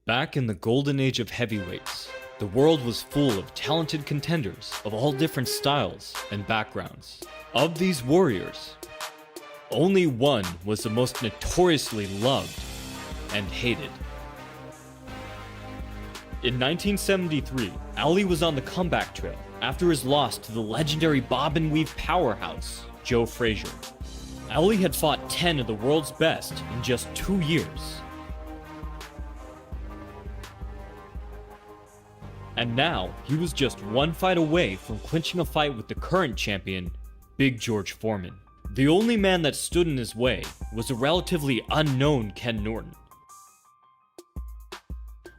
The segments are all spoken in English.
Back in the golden age of heavyweights, the world was full of talented contenders of all different styles and backgrounds. Of these warriors, only one was the most notoriously loved and hated. In 1973, Ali was on the comeback trail after his loss to the legendary bob and weave powerhouse, Joe Frazier. Ali had fought 10 of the world's best in just 2 years. And now, he was just one fight away from clinching a fight with the current champion, Big George Foreman. The only man that stood in his way was a relatively unknown Ken Norton.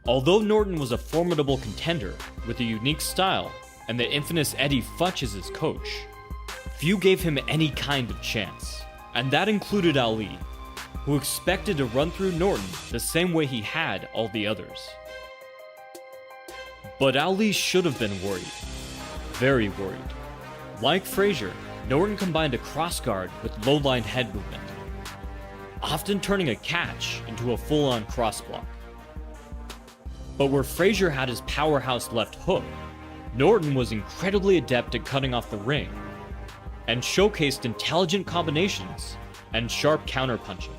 Although Norton was a formidable contender with a unique style and the infamous Eddie Futch as his coach, few gave him any kind of chance. And that included Ali, who expected to run through Norton the same way he had all the others. But Ali should have been worried. Very worried. Like Frazier, Norton combined a crossguard with low-line head movement, often turning a catch into a full-on crossblock. But where Frazier had his powerhouse left hook, Norton was incredibly adept at cutting off the ring, and showcased intelligent combinations and sharp counterpunching.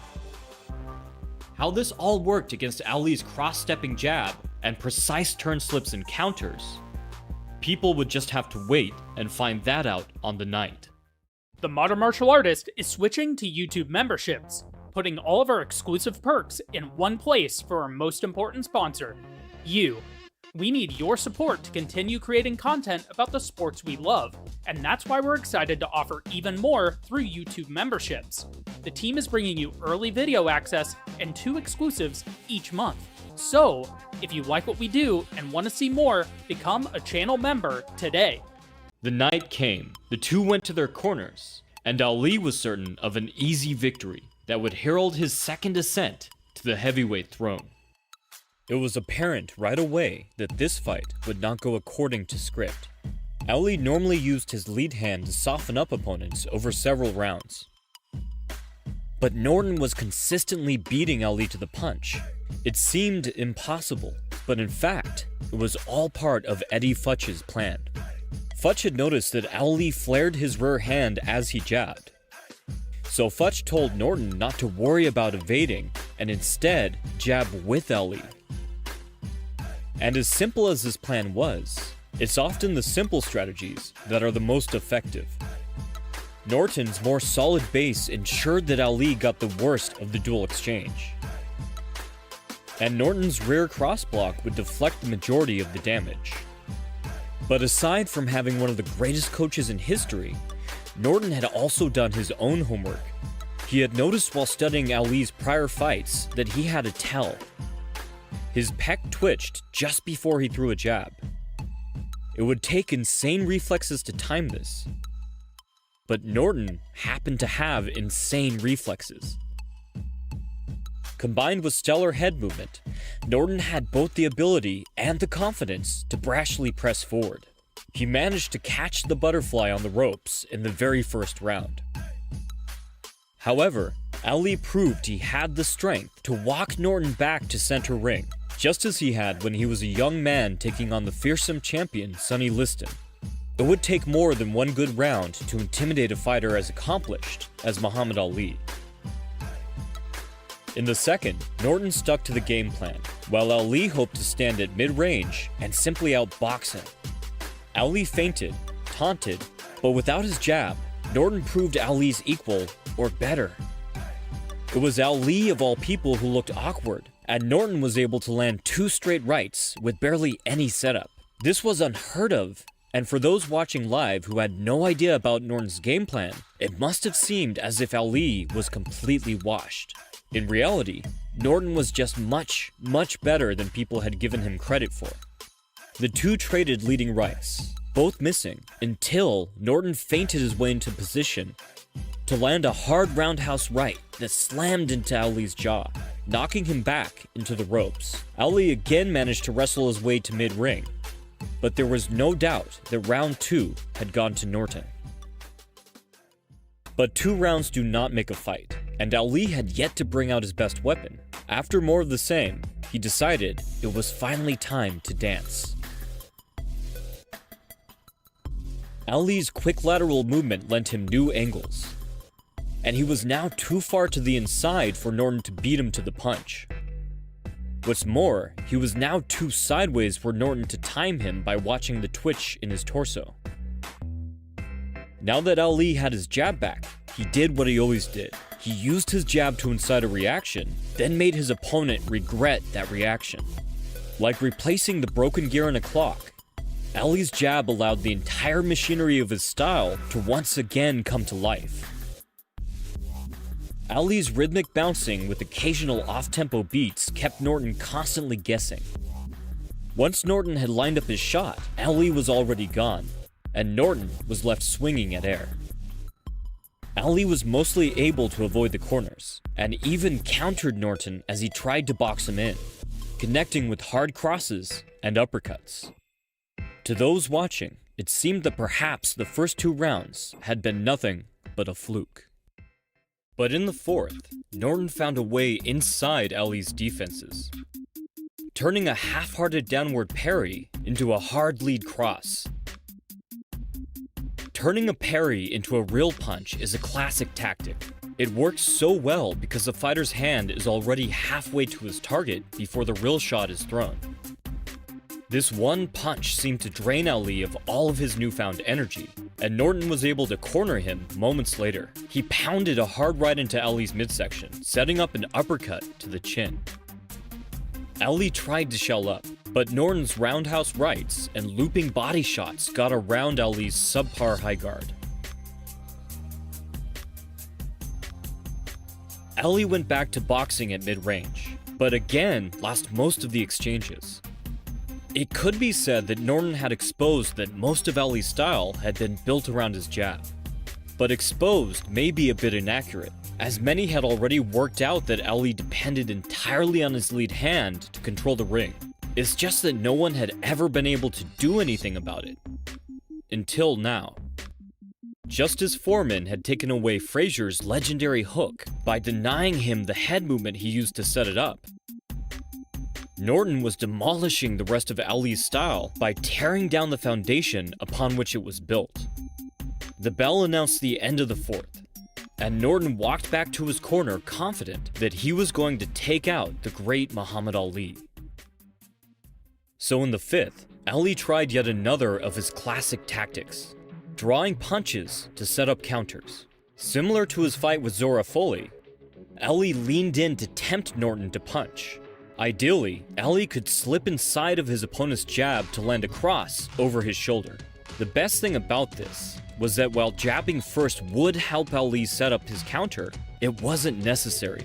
How this all worked against Ali's cross-stepping jab and precise turn slips and counters, people would just have to wait and find that out on the night. The Modern Martial Artist is switching to YouTube memberships, putting all of our exclusive perks in one place for our most important sponsor, you. We need your support to continue creating content about the sports we love, and that's why we're excited to offer even more through YouTube memberships. The team is bringing you early video access and 2 exclusives each month. So, if you like what we do and want to see more, become a channel member today. The night came, the two went to their corners, and Ali was certain of an easy victory that would herald his second ascent to the heavyweight throne. It was apparent right away that this fight would not go according to script. Ali normally used his lead hand to soften up opponents over several rounds. But Norton was consistently beating Ali to the punch. It seemed impossible, but in fact, it was all part of Eddie Futch's plan. Futch had noticed that Ali flared his rear hand as he jabbed. So Futch told Norton not to worry about evading and instead jab with Ali. And as simple as this plan was, it's often the simple strategies that are the most effective. Norton's more solid base ensured that Ali got the worst of the dual exchange. And Norton's rear crossblock would deflect the majority of the damage. But aside from having one of the greatest coaches in history, Norton had also done his own homework. He had noticed while studying Ali's prior fights that he had a tell. His pec twitched just before he threw a jab. It would take insane reflexes to time this. But Norton happened to have insane reflexes. Combined with stellar head movement, Norton had both the ability and the confidence to brashly press forward. He managed to catch the butterfly on the ropes in the very first round. However, Ali proved he had the strength to walk Norton back to center ring, just as he had when he was a young man taking on the fearsome champion Sonny Liston. It would take more than one good round to intimidate a fighter as accomplished as Muhammad Ali. In the second, Norton stuck to the game plan, while Ali hoped to stand at mid-range and simply outbox him. Ali feinted, taunted, but without his jab, Norton proved Ali's equal, or better. It was Ali of all people who looked awkward, and Norton was able to land 2 straight rights with barely any setup. This was unheard of, and for those watching live who had no idea about Norton's game plan, it must have seemed as if Ali was completely washed. In reality, Norton was just much, much better than people had given him credit for. The two traded leading rights, both missing, until Norton feinted his way into position to land a hard roundhouse right that slammed into Ali's jaw, knocking him back into the ropes. Ali again managed to wrestle his way to mid-ring, but there was no doubt that round 2 had gone to Norton. But 2 rounds do not make a fight, and Ali had yet to bring out his best weapon. After more of the same, he decided it was finally time to dance. Ali's quick lateral movement lent him new angles, and he was now too far to the inside for Norton to beat him to the punch. What's more, he was now too sideways for Norton to time him by watching the twitch in his torso. Now that Ali had his jab back, he did what he always did. He used his jab to incite a reaction, then made his opponent regret that reaction. Like replacing the broken gear in a clock, Ali's jab allowed the entire machinery of his style to once again come to life. Ali's rhythmic bouncing with occasional off-tempo beats kept Norton constantly guessing. Once Norton had lined up his shot, Ali was already gone, and Norton was left swinging at air. Ali was mostly able to avoid the corners, and even countered Norton as he tried to box him in, connecting with hard crosses and uppercuts. To those watching, it seemed that perhaps the first 2 rounds had been nothing but a fluke. But in the 4th, Norton found a way inside Ali's defenses, turning a half-hearted downward parry into a hard lead cross. Turning a parry into a real punch is a classic tactic. It works so well because the fighter's hand is already halfway to his target before the real shot is thrown. This one punch seemed to drain Ali of all of his newfound energy, and Norton was able to corner him moments later. He pounded a hard right into Ali's midsection, setting up an uppercut to the chin. Ali tried to shell up, but Norton's roundhouse rights and looping body shots got around Ali's subpar high guard. Ali went back to boxing at mid-range, but again lost most of the exchanges. It could be said that Norton had exposed that most of Ali's style had been built around his jab. But exposed may be a bit inaccurate, as many had already worked out that Ali depended entirely on his lead hand to control the ring. It's just that no one had ever been able to do anything about it. Until now. Just as Foreman had taken away Frazier's legendary hook by denying him the head movement he used to set it up, Norton was demolishing the rest of Ali's style by tearing down the foundation upon which it was built. The bell announced the end of the 4th, and Norton walked back to his corner confident that he was going to take out the great Muhammad Ali. So in the 5th, Ali tried yet another of his classic tactics, drawing punches to set up counters. Similar to his fight with Zora Foley, Ali leaned in to tempt Norton to punch. Ideally, Ali could slip inside of his opponent's jab to land a cross over his shoulder. The best thing about this was that while jabbing first would help Ali set up his counter, it wasn't necessary.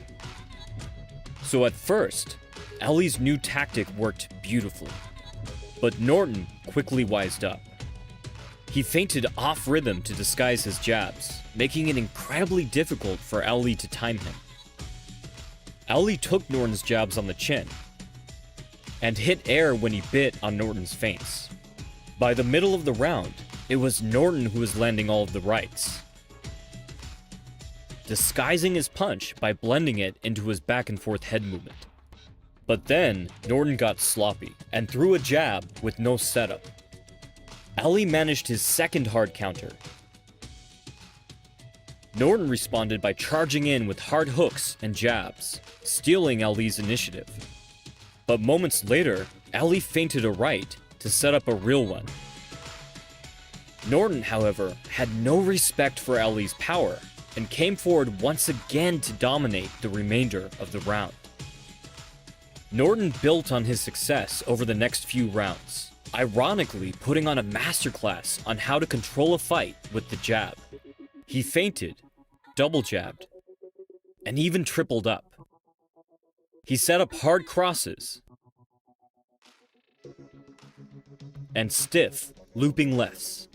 So at first, Ali's new tactic worked beautifully, but Norton quickly wised up. He feinted off rhythm to disguise his jabs, making it incredibly difficult for Ali to time him. Ali took Norton's jabs on the chin, and hit air when he bit on Norton's feints. By the middle of the round, it was Norton who was landing all of the rights, disguising his punch by blending it into his back and forth head movement. But then, Norton got sloppy, and threw a jab with no setup. Ali managed his second hard counter. Norton responded by charging in with hard hooks and jabs, stealing Ali's initiative. But moments later, Ali feinted a right to set up a real one. Norton, however, had no respect for Ali's power and came forward once again to dominate the remainder of the round. Norton built on his success over the next few rounds, ironically putting on a masterclass on how to control a fight with the jab. He feinted, double jabbed, and even tripled up. He set up hard crosses and stiff, looping lefts.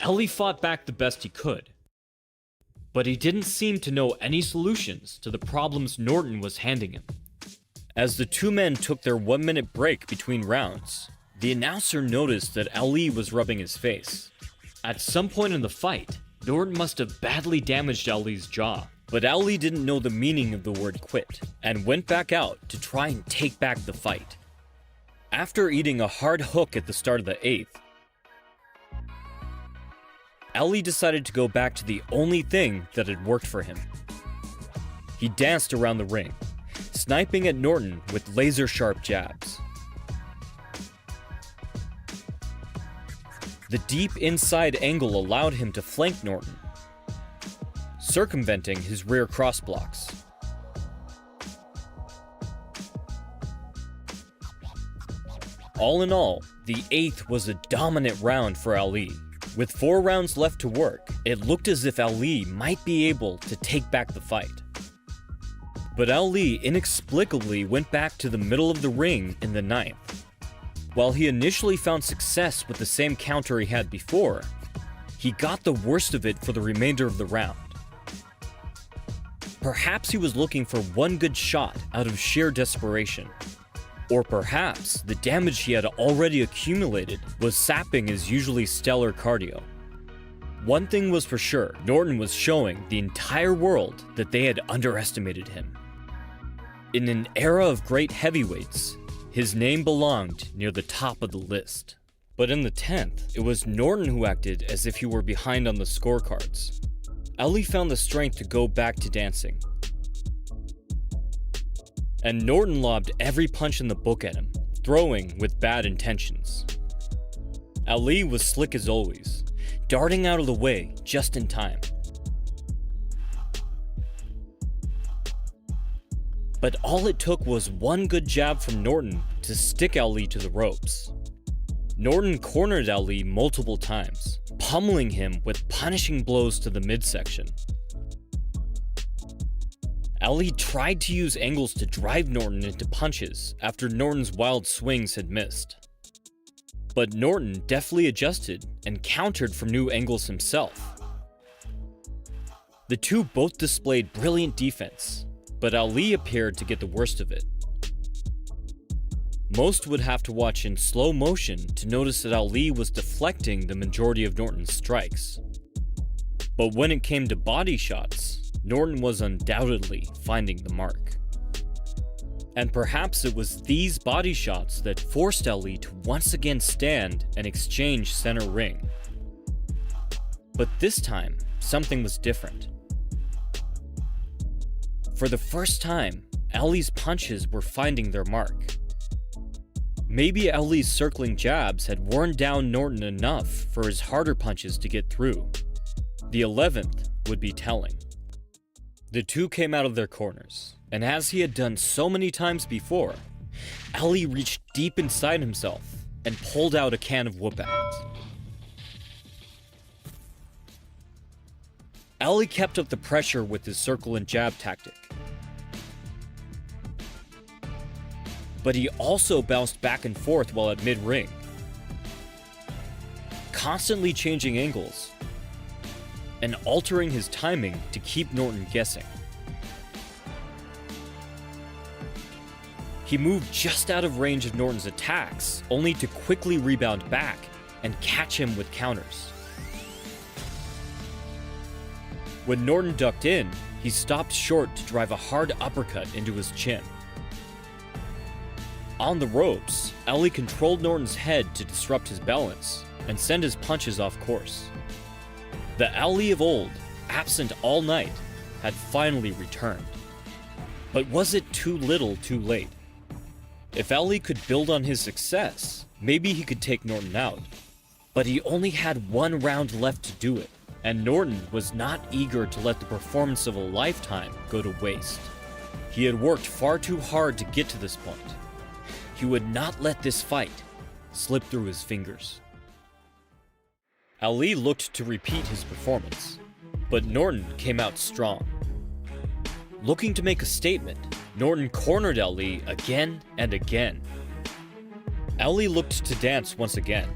Ali fought back the best he could, but he didn't seem to know any solutions to the problems Norton was handing him. As the two men took their 1-minute break between rounds, the announcer noticed that Ali was rubbing his face. At some point in the fight, Norton must have badly damaged Ali's jaw, But Ali didn't know the meaning of the word quit, and went back out to try and take back the fight. After eating a hard hook at the start of the 8th, Ali decided to go back to the only thing that had worked for him. He danced around the ring, sniping at Norton with laser-sharp jabs. The deep inside angle allowed him to flank Norton, circumventing his rear cross blocks. All in all, the 8th was a dominant round for Ali. With 4 rounds left to work, it looked as if Ali might be able to take back the fight. But Ali inexplicably went back to the middle of the ring in the 9th. While he initially found success with the same counter he had before, he got the worst of it for the remainder of the round. Perhaps he was looking for one good shot out of sheer desperation. Or perhaps the damage he had already accumulated was sapping his usually stellar cardio. One thing was for sure, Norton was showing the entire world that they had underestimated him. In an era of great heavyweights, his name belonged near the top of the list. But in the 10th, it was Norton who acted as if he were behind on the scorecards. Ali found the strength to go back to dancing. And Norton lobbed every punch in the book at him, throwing with bad intentions. Ali was slick as always, darting out of the way just in time. But all it took was one good jab from Norton to stick Ali to the ropes. Norton cornered Ali multiple times, pummeling him with punishing blows to the midsection. Ali tried to use angles to drive Norton into punches after Norton's wild swings had missed. But Norton deftly adjusted and countered from new angles himself. The two both displayed brilliant defense, but Ali appeared to get the worst of it. Most would have to watch in slow motion to notice that Ali was deflecting the majority of Norton's strikes. But when it came to body shots, Norton was undoubtedly finding the mark. And perhaps it was these body shots that forced Ali to once again stand and exchange center ring. But this time, something was different. For the first time, Ali's punches were finding their mark. Maybe Ali's circling jabs had worn down Norton enough for his harder punches to get through. The 11th would be telling. The two came out of their corners, and as he had done so many times before, Ali reached deep inside himself and pulled out a can of whoop-ass. Ali kept up the pressure with his circle and jab tactic. But he also bounced back and forth while at mid-ring, constantly changing angles and altering his timing to keep Norton guessing. He moved just out of range of Norton's attacks, only to quickly rebound back and catch him with counters. When Norton ducked in, he stopped short to drive a hard uppercut into his chin. On the ropes, Ali controlled Norton's head to disrupt his balance and send his punches off course. The Ali of old, absent all night, had finally returned. But was it too little too late? If Ali could build on his success, maybe he could take Norton out. But he only had one round left to do it, and Norton was not eager to let the performance of a lifetime go to waste. He had worked far too hard to get to this point. He would not let this fight slip through his fingers. Ali looked to repeat his performance, but Norton came out strong. Looking to make a statement, Norton cornered Ali again and again. Ali looked to dance once again,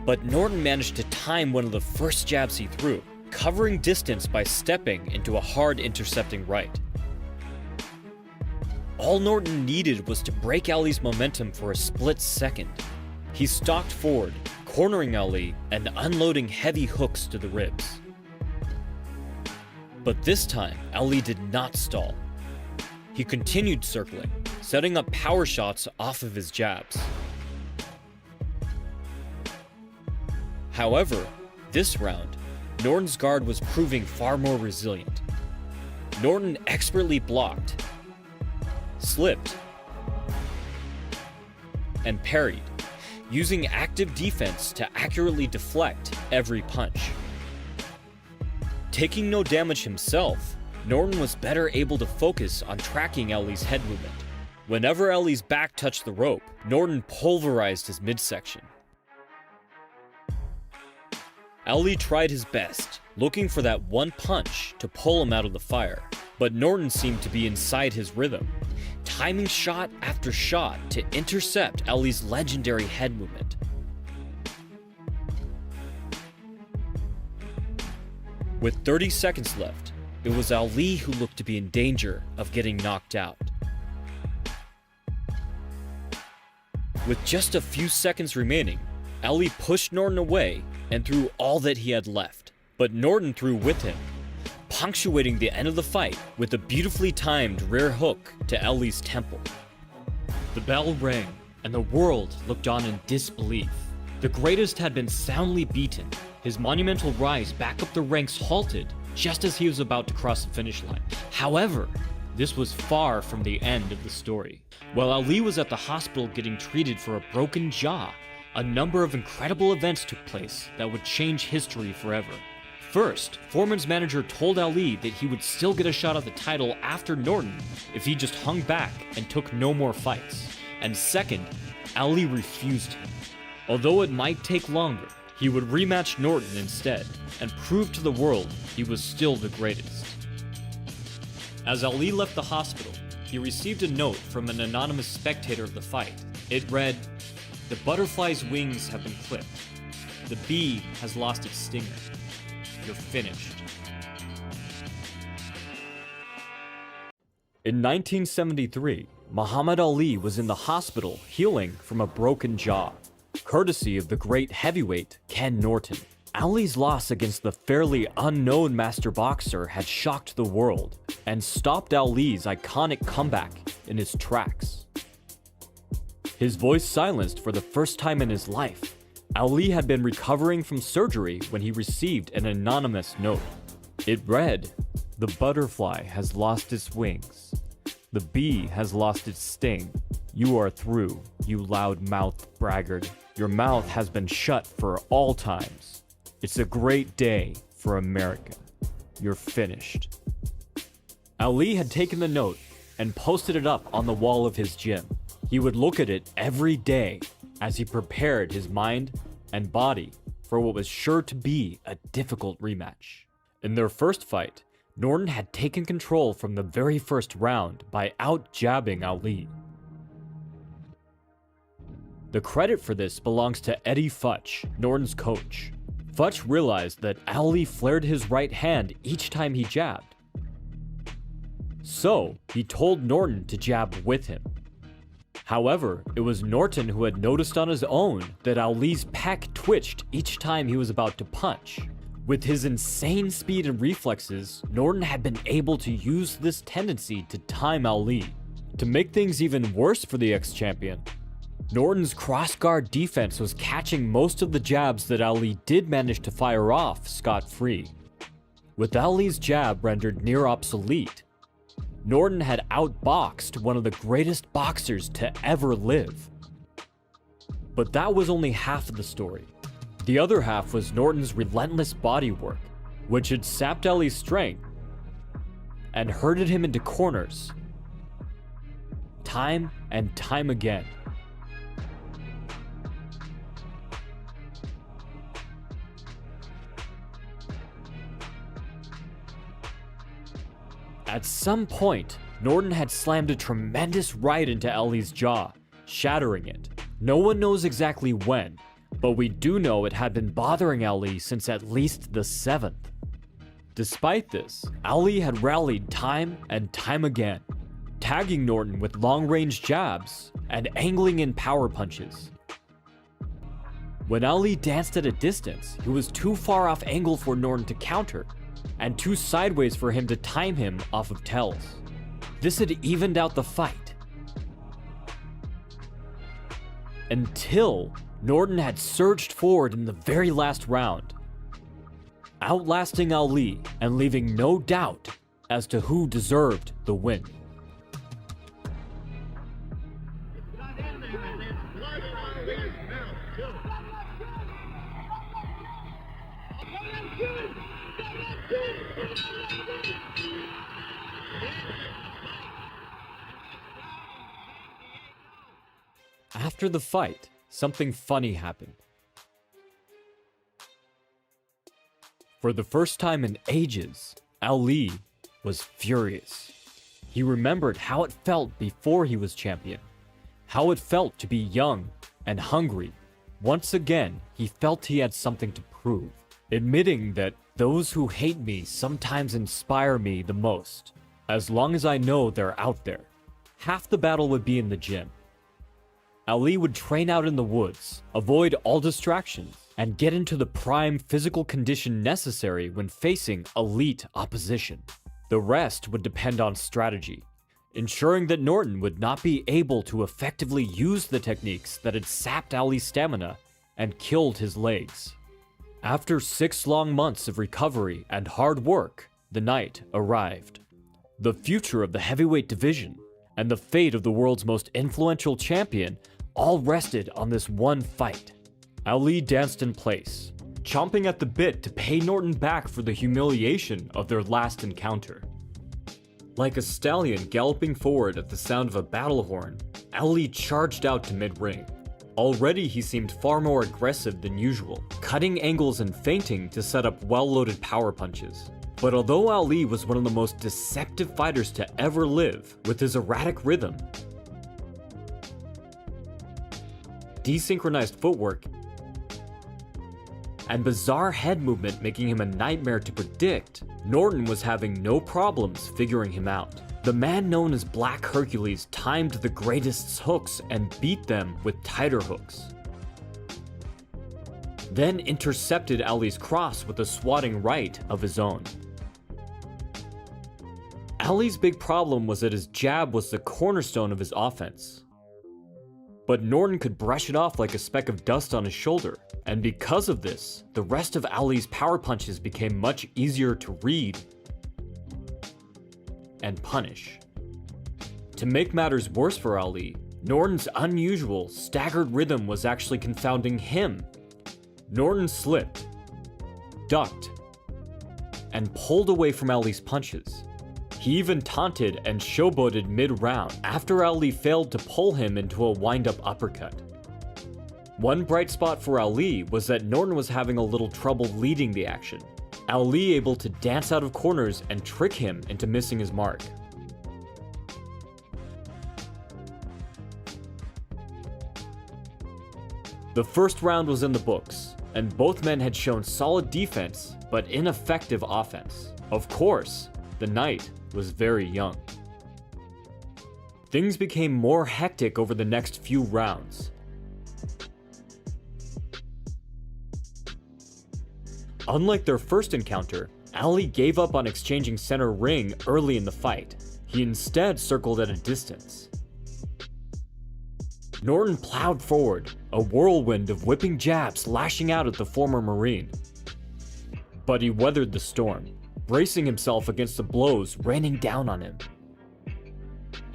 but Norton managed to time one of the first jabs he threw, covering distance by stepping into a hard intercepting right. All Norton needed was to break Ali's momentum for a split second. He stalked forward, cornering Ali and unloading heavy hooks to the ribs. But this time, Ali did not stall. He continued circling, setting up power shots off of his jabs. However, this round, Norton's guard was proving far more resilient. Norton expertly blocked, slipped, and parried, using active defense to accurately deflect every punch. Taking no damage himself, Norton was better able to focus on tracking Ali's head movement. Whenever Ali's back touched the rope, Norton pulverized his midsection. Ali tried his best, looking for that one punch to pull him out of the fire, but Norton seemed to be inside his rhythm, timing shot after shot to intercept Ali's legendary head movement. With 30 seconds left, it was Ali who looked to be in danger of getting knocked out. With just a few seconds remaining, Ali pushed Norton away and threw all that he had left, but Norton threw with him, punctuating the end of the fight with a beautifully timed rear hook to Ali's temple. The bell rang, and the world looked on in disbelief. The greatest had been soundly beaten. His monumental rise back up the ranks halted just as he was about to cross the finish line. However, this was far from the end of the story. While Ali was at the hospital getting treated for a broken jaw, a number of incredible events took place that would change history forever. First, Foreman's manager told Ali that he would still get a shot at the title after Norton if he just hung back and took no more fights. And second, Ali refused him. Although it might take longer, he would rematch Norton instead and prove to the world he was still the greatest. As Ali left the hospital, he received a note from an anonymous spectator of the fight. It read, "The butterfly's wings have been clipped. The bee has lost its stinger. You're finished." In 1973, Muhammad Ali was in the hospital healing from a broken jaw, courtesy of the great heavyweight Ken Norton. Ali's loss against the fairly unknown master boxer had shocked the world and stopped Ali's iconic comeback in his tracks. His voice silenced for the first time in his life, Ali had been recovering from surgery when he received an anonymous note. It read, "The butterfly has lost its wings. The bee has lost its sting. You are through, you loud-mouthed braggart. Your mouth has been shut for all times. It's a great day for America. You're finished." Ali had taken the note and posted it up on the wall of his gym. He would look at it every day as he prepared his mind and body for what was sure to be a difficult rematch. In their first fight, Norton had taken control from the very first round by out-jabbing Ali. The credit for this belongs to Eddie Futch, Norton's coach. Futch realized that Ali flared his right hand each time he jabbed. So, he told Norton to jab with him. However, it was Norton who had noticed on his own that Ali's pec twitched each time he was about to punch. With his insane speed and reflexes, Norton had been able to use this tendency to time Ali. To make things even worse for the ex-champion, Norton's cross-guard defense was catching most of the jabs that Ali did manage to fire off scot-free. With Ali's jab rendered near obsolete, Norton had outboxed one of the greatest boxers to ever live. But that was only half of the story. The other half was Norton's relentless bodywork, which had sapped Ali's strength and herded him into corners, time and time again. At some point, Norton had slammed a tremendous right into Ali's jaw, shattering it. No one knows exactly when, but we do know it had been bothering Ali since at least the 7th. Despite this, Ali had rallied time and time again, tagging Norton with long-range jabs and angling in power punches. When Ali danced at a distance, he was too far off angle for Norton to counter, and 2 sideways for him to time him off of tells. This had evened out the fight. Until Norton had surged forward in the very last round, outlasting Ali and leaving no doubt as to who deserved the win. After the fight, something funny happened. For the first time in ages, Ali was furious. He remembered how it felt before he was champion, how it felt to be young and hungry. Once again, he felt he had something to prove, admitting that those who hate me sometimes inspire me the most, as long as I know they're out there. Half the battle would be in the gym. Ali would train out in the woods, avoid all distractions, and get into the prime physical condition necessary when facing elite opposition. The rest would depend on strategy, ensuring that Norton would not be able to effectively use the techniques that had sapped Ali's stamina and killed his legs. After 6 long months of recovery and hard work, the night arrived. The future of the heavyweight division and the fate of the world's most influential champion all rested on this one fight. Ali danced in place, chomping at the bit to pay Norton back for the humiliation of their last encounter. Like a stallion galloping forward at the sound of a battle horn, Ali charged out to mid-ring. Already he seemed far more aggressive than usual, cutting angles and feinting to set up well-loaded power punches. But although Ali was one of the most deceptive fighters to ever live, with his erratic rhythm, desynchronized footwork, and bizarre head movement making him a nightmare to predict, Norton was having no problems figuring him out. The man known as Black Hercules timed the greatest's hooks and beat them with tighter hooks. Then intercepted Ali's cross with a swatting right of his own. Ali's big problem was that his jab was the cornerstone of his offense. But Norton could brush it off like a speck of dust on his shoulder, and because of this, the rest of Ali's power punches became much easier to read and punish. To make matters worse for Ali, Norton's unusual, staggered rhythm was actually confounding him. Norton slipped, ducked, and pulled away from Ali's punches. He even taunted and showboated mid-round after Ali failed to pull him into a wind-up uppercut. One bright spot for Ali was that Norton was having a little trouble leading the action. Ali able to dance out of corners and trick him into missing his mark. The first round was in the books, and both men had shown solid defense but ineffective offense. Of course, the night was very young. Things became more hectic over the next few rounds. Unlike their first encounter, Ali gave up on exchanging center ring early in the fight. He instead circled at a distance. Norton plowed forward, a whirlwind of whipping jabs lashing out at the former Marine. But he weathered the storm, bracing himself against the blows raining down on him.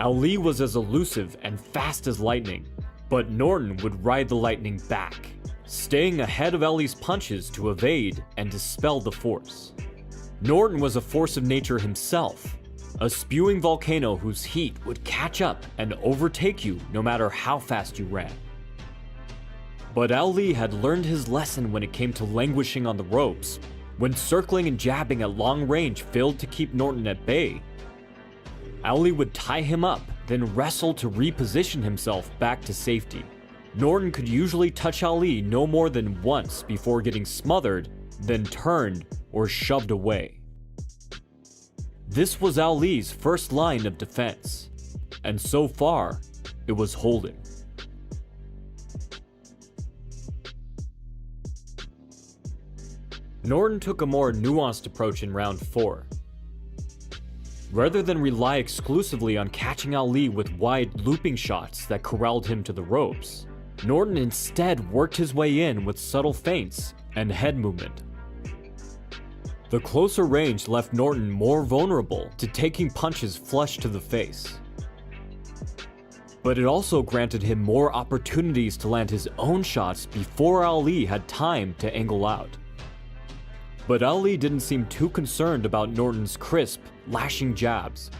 Ali was as elusive and fast as lightning, but Norton would ride the lightning back, staying ahead of Ali's punches to evade and dispel the force. Norton was a force of nature himself, a spewing volcano whose heat would catch up and overtake you no matter how fast you ran. But Ali had learned his lesson when it came to languishing on the ropes. When circling and jabbing at long range failed to keep Norton at bay, Ali would tie him up, then wrestle to reposition himself back to safety. Norton could usually touch Ali no more than once before getting smothered, then turned or shoved away. This was Ali's first line of defense, and so far, it was holding. Norton took a more nuanced approach in round 4. Rather than rely exclusively on catching Ali with wide looping shots that corralled him to the ropes, Norton instead worked his way in with subtle feints and head movement. The closer range left Norton more vulnerable to taking punches flush to the face. But it also granted him more opportunities to land his own shots before Ali had time to angle out. But Ali didn't seem too concerned about Norton's crisp, lashing jabs,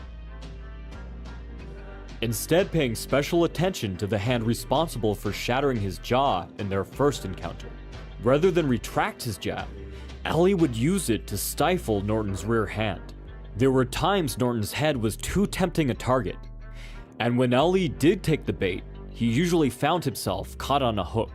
instead paying special attention to the hand responsible for shattering his jaw in their first encounter. Rather than retract his jab, Ali would use it to stifle Norton's rear hand. There were times Norton's head was too tempting a target, and when Ali did take the bait, he usually found himself caught on a hook.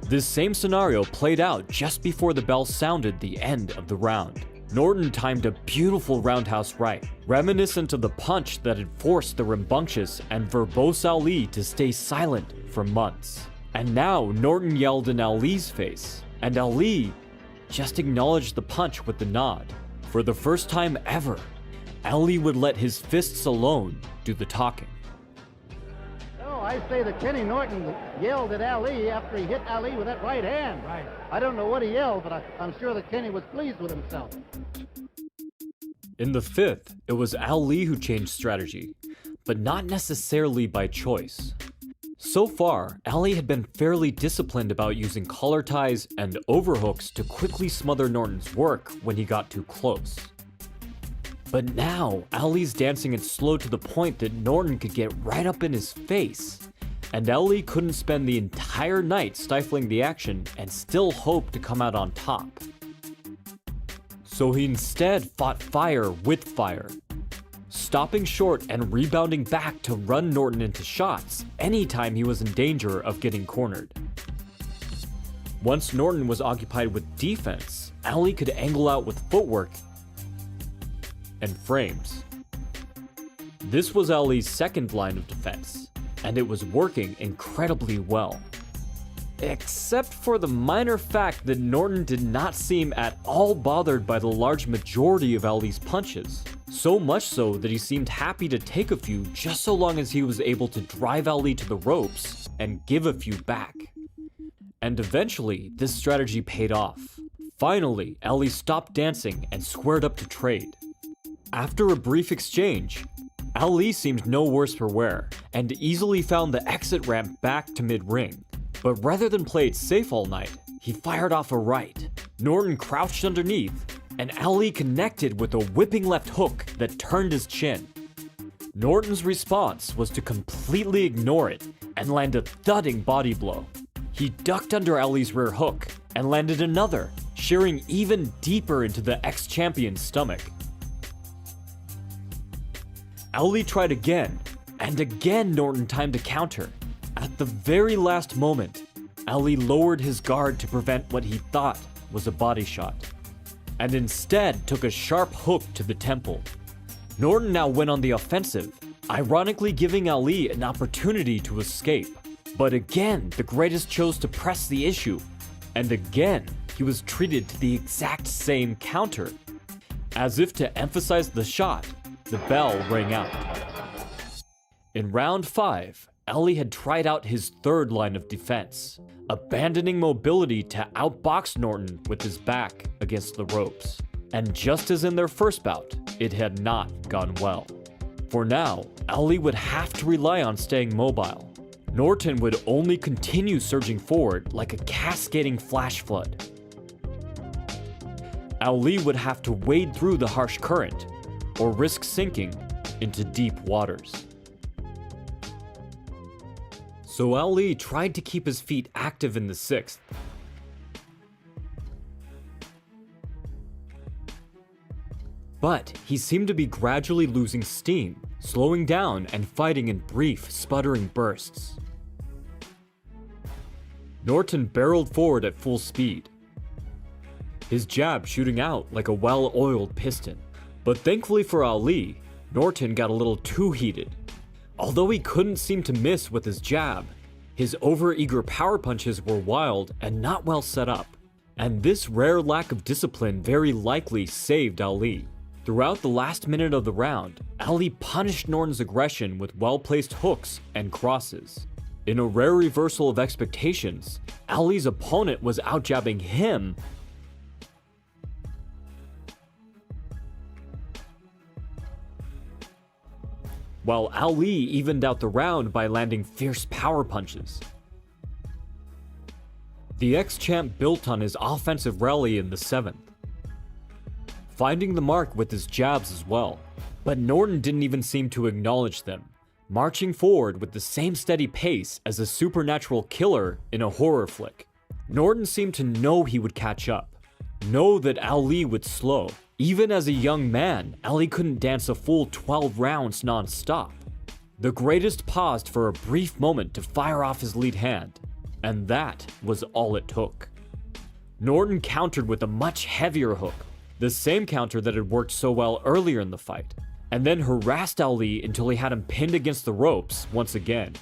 This same scenario played out just before the bell sounded the end of the round. Norton timed a beautiful roundhouse right, reminiscent of the punch that had forced the rambunctious and verbose Ali to stay silent for months. And now Norton yelled in Ali's face, and Ali just acknowledged the punch with the nod. For the first time ever, Ali would let his fists alone do the talking. I say that Kenny Norton yelled at Ali after he hit Ali with that right hand. Right. I don't know what he yelled, but I'm sure that Kenny was pleased with himself. In the 5th, it was Ali who changed strategy, but not necessarily by choice. So far, Ali had been fairly disciplined about using collar ties and overhooks to quickly smother Norton's work when he got too close. But now, Ali's dancing had slowed to the point that Norton could get right up in his face, and Ali couldn't spend the entire night stifling the action and still hope to come out on top. So he instead fought fire with fire, stopping short and rebounding back to run Norton into shots anytime he was in danger of getting cornered. Once Norton was occupied with defense, Ali could angle out with footwork and frames. This was Ali's second line of defense, and it was working incredibly well. Except for the minor fact that Norton did not seem at all bothered by the large majority of Ali's punches, so much so that he seemed happy to take a few just so long as he was able to drive Ali to the ropes and give a few back. And eventually, this strategy paid off. Finally, Ali stopped dancing and squared up to trade. After a brief exchange, Ali seemed no worse for wear, and easily found the exit ramp back to mid-ring. But rather than play it safe all night, he fired off a right. Norton crouched underneath, and Ali connected with a whipping left hook that turned his chin. Norton's response was to completely ignore it and land a thudding body blow. He ducked under Ali's rear hook and landed another, shearing even deeper into the ex-champion's stomach. Ali tried again, and again Norton timed a counter. At the very last moment, Ali lowered his guard to prevent what he thought was a body shot, and instead took a sharp hook to the temple. Norton now went on the offensive, ironically giving Ali an opportunity to escape. But again, the greatest chose to press the issue, and again, he was treated to the exact same counter. As if to emphasize the shot, the bell rang out. In round 5, Ali had tried out his third line of defense, abandoning mobility to outbox Norton with his back against the ropes. And just as in their first bout, it had not gone well. For now, Ali would have to rely on staying mobile. Norton would only continue surging forward like a cascading flash flood. Ali would have to wade through the harsh current, or risk sinking into deep waters. So Ali tried to keep his feet active in the 6th. But he seemed to be gradually losing steam, slowing down and fighting in brief, sputtering bursts. Norton barreled forward at full speed, his jab shooting out like a well-oiled piston. But thankfully for Ali, Norton got a little too heated. Although he couldn't seem to miss with his jab, his overeager power punches were wild and not well set up. And this rare lack of discipline very likely saved Ali. Throughout the last minute of the round, Ali punished Norton's aggression with well-placed hooks and crosses. In a rare reversal of expectations, Ali's opponent was out-jabbing him while Ali evened out the round by landing fierce power punches. The ex-champ built on his offensive rally in the 7th, finding the mark with his jabs as well, but Norton didn't even seem to acknowledge them, marching forward with the same steady pace as a supernatural killer in a horror flick. Norton seemed to know he would catch up, know that Ali would slow. Even as a young man, Ali couldn't dance a full 12 rounds non-stop. The greatest paused for a brief moment to fire off his lead hand, and that was all it took. Norton countered with a much heavier hook, the same counter that had worked so well earlier in the fight, and then harassed Ali until he had him pinned against the ropes once again.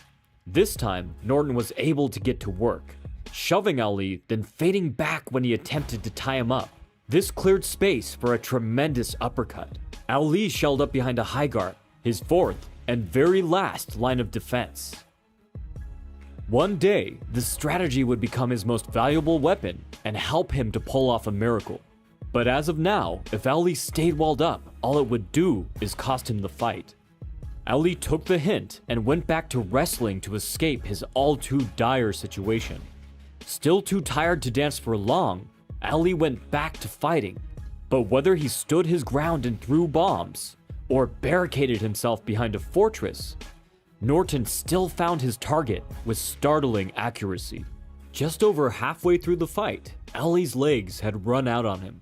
This time, Norton was able to get to work, shoving Ali, then fading back when he attempted to tie him up. This cleared space for a tremendous uppercut. Ali shelled up behind a high guard, his fourth and very last line of defense. One day, this strategy would become his most valuable weapon and help him to pull off a miracle. But as of now, if Ali stayed walled up, all it would do is cost him the fight. Ali took the hint and went back to wrestling to escape his all too dire situation. Still too tired to dance for long, Ali went back to fighting, but whether he stood his ground and threw bombs, or barricaded himself behind a fortress, Norton still found his target with startling accuracy. Just over halfway through the fight, Ali's legs had run out on him,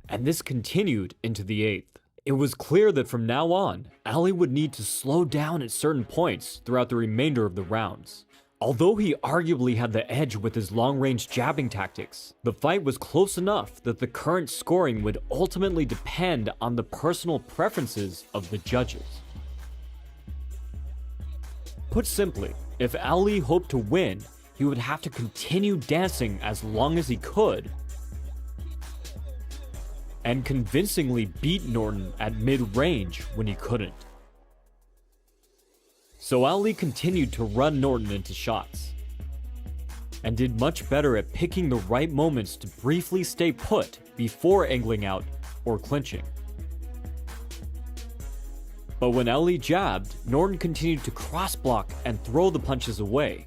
and this continued into the 8th. It was clear that from now on, Ali would need to slow down at certain points throughout the remainder of the rounds. Although he arguably had the edge with his long-range jabbing tactics, the fight was close enough that the current scoring would ultimately depend on the personal preferences of the judges. Put simply, if Ali hoped to win, he would have to continue dancing as long as he could and convincingly beat Norton at mid-range when he couldn't. So Ali continued to run Norton into shots, and did much better at picking the right moments to briefly stay put before angling out or clinching. But when Ali jabbed, Norton continued to cross-block and throw the punches away.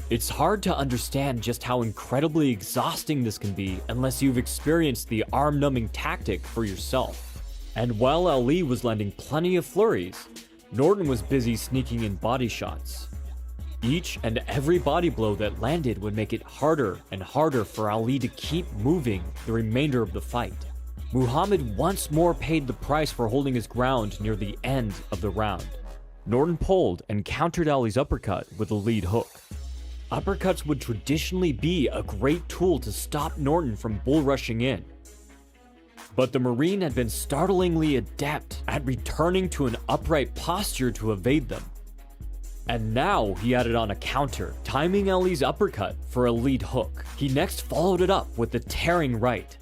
It's hard to understand just how incredibly exhausting this can be unless you've experienced the arm-numbing tactic for yourself. And while Ali was landing plenty of flurries, Norton was busy sneaking in body shots. Each and every body blow that landed would make it harder and harder for Ali to keep moving the remainder of the fight. Muhammad once more paid the price for holding his ground near the end of the round. Norton pulled and countered Ali's uppercut with a lead hook. Uppercuts would traditionally be a great tool to stop Norton from bull rushing in. But the Marine had been startlingly adept at returning to an upright posture to evade them. And now he added on a counter, timing Ali's uppercut for a lead hook. He next followed it up with the tearing right.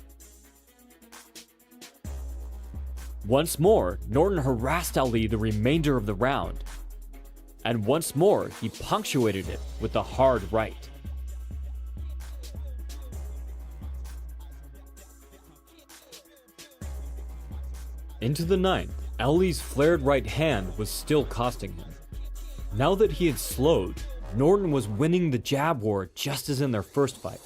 Once more, Norton harassed Ali the remainder of the round. And once more, he punctuated it with a hard right. Into the 9th, Ali's flared right hand was still costing him. Now that he had slowed, Norton was winning the jab war just as in their first fight.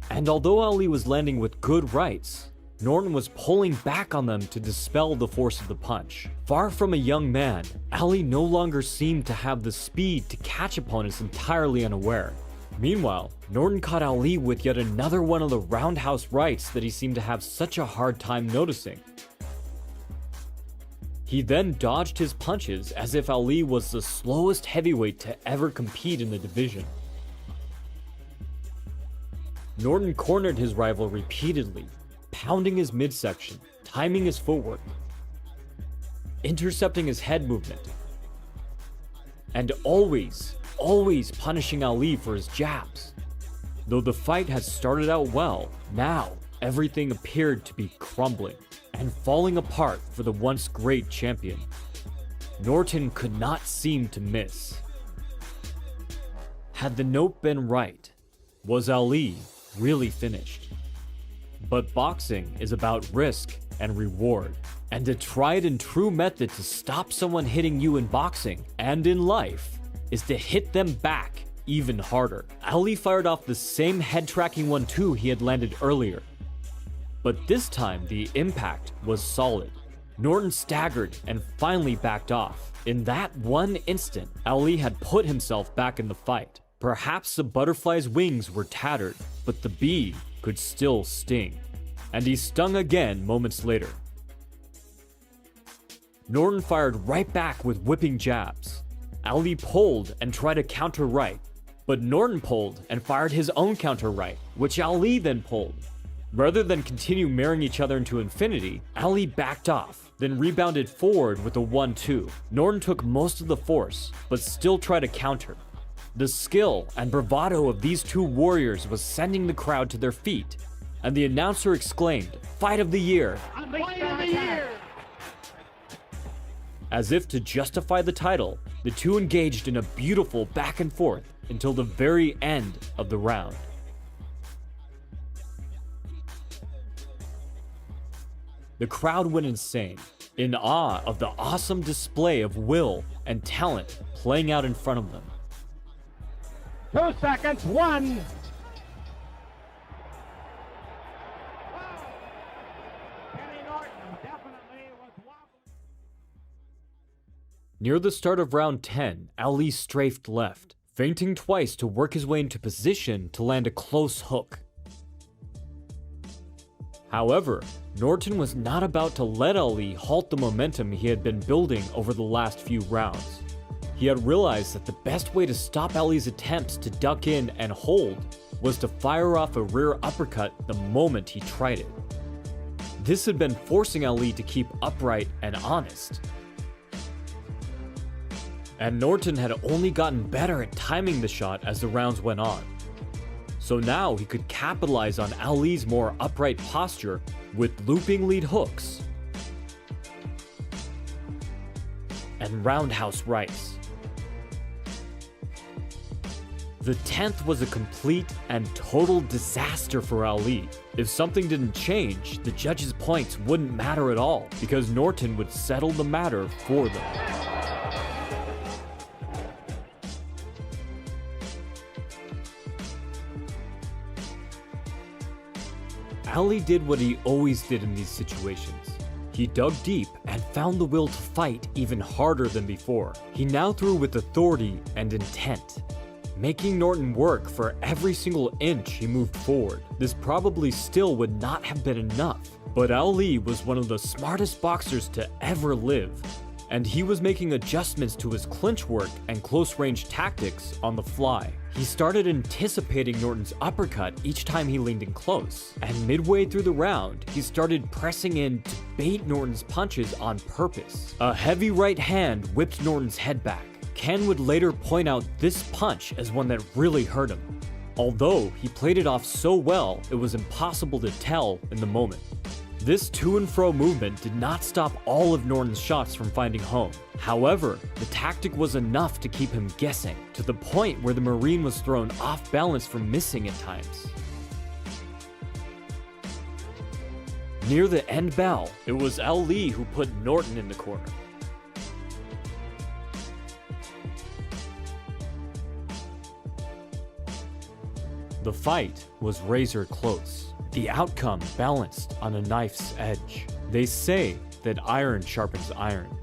And although Ali was landing with good rights, Norton was pulling back on them to dispel the force of the punch. Far from a young man, Ali no longer seemed to have the speed to catch opponents entirely unaware. Meanwhile, Norton caught Ali with yet another one of the roundhouse rights that he seemed to have such a hard time noticing. He then dodged his punches as if Ali was the slowest heavyweight to ever compete in the division. Norton cornered his rival repeatedly, pounding his midsection, timing his footwork, intercepting his head movement, and always always punishing Ali for his jabs. Though the fight had started out well, now everything appeared to be crumbling and falling apart for the once great champion. Norton could not seem to miss. Had the note been right, was Ali really finished? But boxing is about risk and reward, and a tried and true method to stop someone hitting you in boxing and in life is to hit them back even harder. Ali fired off the same head-tracking 1-2 he had landed earlier, but this time the impact was solid. Norton staggered and finally backed off. In that one instant, Ali had put himself back in the fight. Perhaps the butterfly's wings were tattered, but the bee could still sting. And he stung again moments later. Norton fired right back with whipping jabs. Ali pulled and tried to counter right, but Norton pulled and fired his own counter right, which Ali then pulled. Rather than continue marrying each other into infinity, Ali backed off, then rebounded forward with a 1-2. Norton took most of the force, but still tried to counter. The skill and bravado of these two warriors was sending the crowd to their feet, and the announcer exclaimed, "Fight of the year!" Fight of the year! As if to justify the title, the two engaged in a beautiful back and forth until the very end of the round. The crowd went insane, in awe of the awesome display of will and talent playing out in front of them. 2 seconds, 1. Near the start of round 10, Ali strafed left, feinting twice to work his way into position to land a close hook. However, Norton was not about to let Ali halt the momentum he had been building over the last few rounds. He had realized that the best way to stop Ali's attempts to duck in and hold was to fire off a rear uppercut the moment he tried it. This had been forcing Ali to keep upright and honest. And Norton had only gotten better at timing the shot as the rounds went on. So now he could capitalize on Ali's more upright posture with looping lead hooks and roundhouse rights. The 10th was a complete and total disaster for Ali. If something didn't change, the judges' points wouldn't matter at all because Norton would settle the matter for them. Ali did what he always did in these situations. He dug deep and found the will to fight even harder than before. He now threw with authority and intent, making Norton work for every single inch he moved forward. This probably still would not have been enough, but Ali was one of the smartest boxers to ever live, and he was making adjustments to his clinch work and close-range tactics on the fly. He started anticipating Norton's uppercut each time he leaned in close, and midway through the round, he started pressing in to bait Norton's punches on purpose. A heavy right hand whipped Norton's head back. Ken would later point out this punch as one that really hurt him. Although he played it off so well, it was impossible to tell in the moment. This to and fro movement did not stop all of Norton's shots from finding home. However, the tactic was enough to keep him guessing, to the point where the Marine was thrown off balance from missing at times. Near the end bell, it was Ali who put Norton in the corner. The fight was razor close. The outcome balanced on a knife's edge. They say that iron sharpens iron.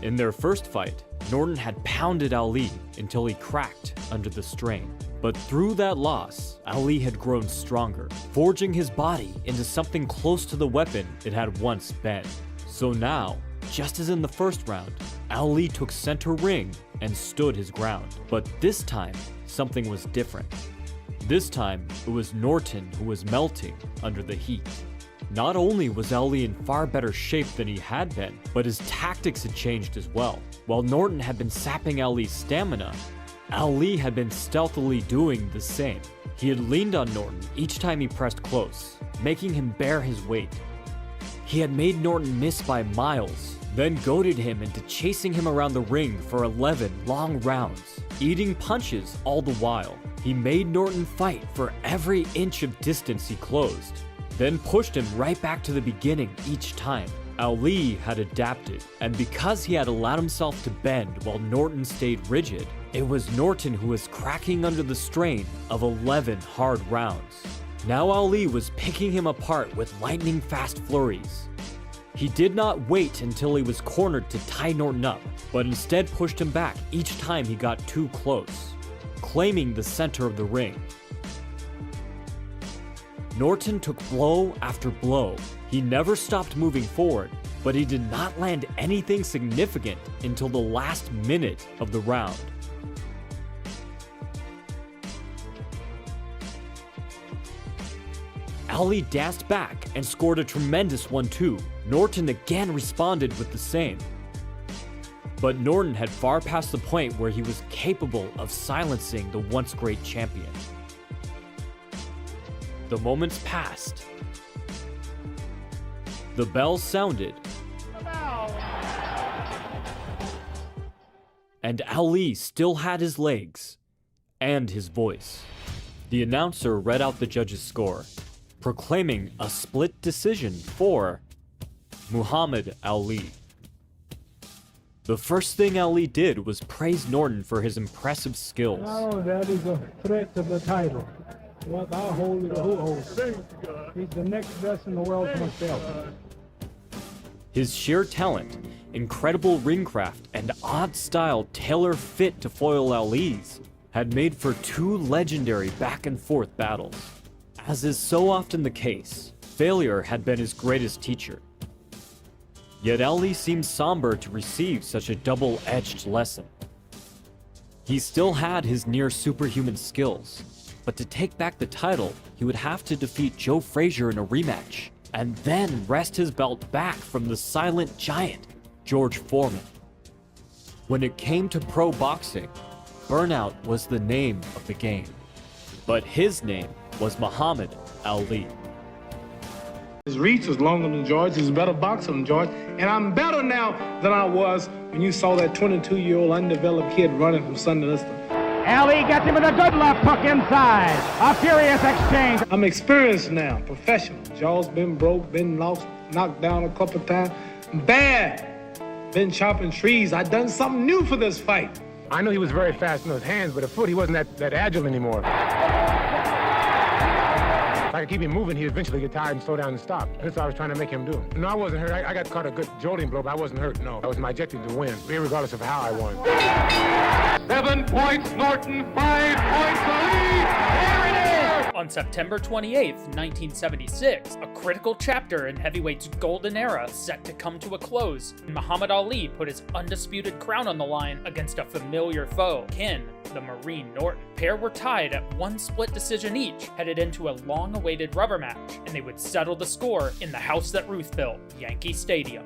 In their first fight, Norton had pounded Ali until he cracked under the strain. But through that loss, Ali had grown stronger, forging his body into something close to the weapon it had once been. So now, just as in the first round, Ali took center ring and stood his ground. But this time, something was different. This time, it was Norton who was melting under the heat. Not only was Ali in far better shape than he had been, but his tactics had changed as well. While Norton had been sapping Ali's stamina, Ali had been stealthily doing the same. He had leaned on Norton each time he pressed close, making him bear his weight. He had made Norton miss by miles, then goaded him into chasing him around the ring for 11 long rounds, eating punches all the while. He made Norton fight for every inch of distance he closed, then pushed him right back to the beginning each time. Ali had adapted, and because he had allowed himself to bend while Norton stayed rigid, it was Norton who was cracking under the strain of 11 hard rounds. Now Ali was picking him apart with lightning-fast flurries. He did not wait until he was cornered to tie Norton up, but instead pushed him back each time he got too close, claiming the center of the ring. Norton took blow after blow. He never stopped moving forward, but he did not land anything significant until the last minute of the round. Ali danced back and scored a tremendous 1-2. Norton again responded with the same. But Norton had far passed the point where he was capable of silencing the once great champion. The moments passed. The bell sounded. And Ali still had his legs and his voice. The announcer read out the judge's score, proclaiming a split decision for Muhammad Ali. The first thing Ali did was praise Norton for his impressive skills. No, that is a threat to the title. What I hold it, who holds it? He's the next best in the world to myself. His sheer talent, incredible ringcraft, and odd style tailor-fit to foil Ali's had made for 2 legendary back-and-forth battles. As is so often the case, failure had been his greatest teacher. Yet Ali seemed somber to receive such a double-edged lesson. He still had his near-superhuman skills, but to take back the title, he would have to defeat Joe Frazier in a rematch, and then wrest his belt back from the silent giant, George Foreman. When it came to pro boxing, burnout was the name of the game. But his name was Muhammad Ali. His reach was longer than George. He's a better boxer than George. And I'm better now than I was when you saw that 22-year-old undeveloped kid running from Sunday Lister. Ali gets him with a good left hook inside. A furious exchange. I'm experienced now, professional. Jaw's been broke, been lost, knocked down a couple times. Bad. Been chopping trees. I done something new for this fight. I knew he was very fast in those hands, but at foot he wasn't that agile anymore. If I could keep him moving, he'd eventually get tired and slow down and stop. That's what I was trying to make him do. No, I wasn't hurt. I got caught a good jolting blow, but I wasn't hurt, no. That was my objective to win, regardless of how I won. 7 points Norton, 5 points Ali. Here it is! On September 28, 1976, a critical chapter in heavyweight's golden era set to come to a close, and Muhammad Ali put his undisputed crown on the line against a familiar foe, kin, the Marine Norton. Pair were tied at 1 split decision each, headed into a long-awaited rubber match, and they would settle the score in the house that Ruth built, Yankee Stadium.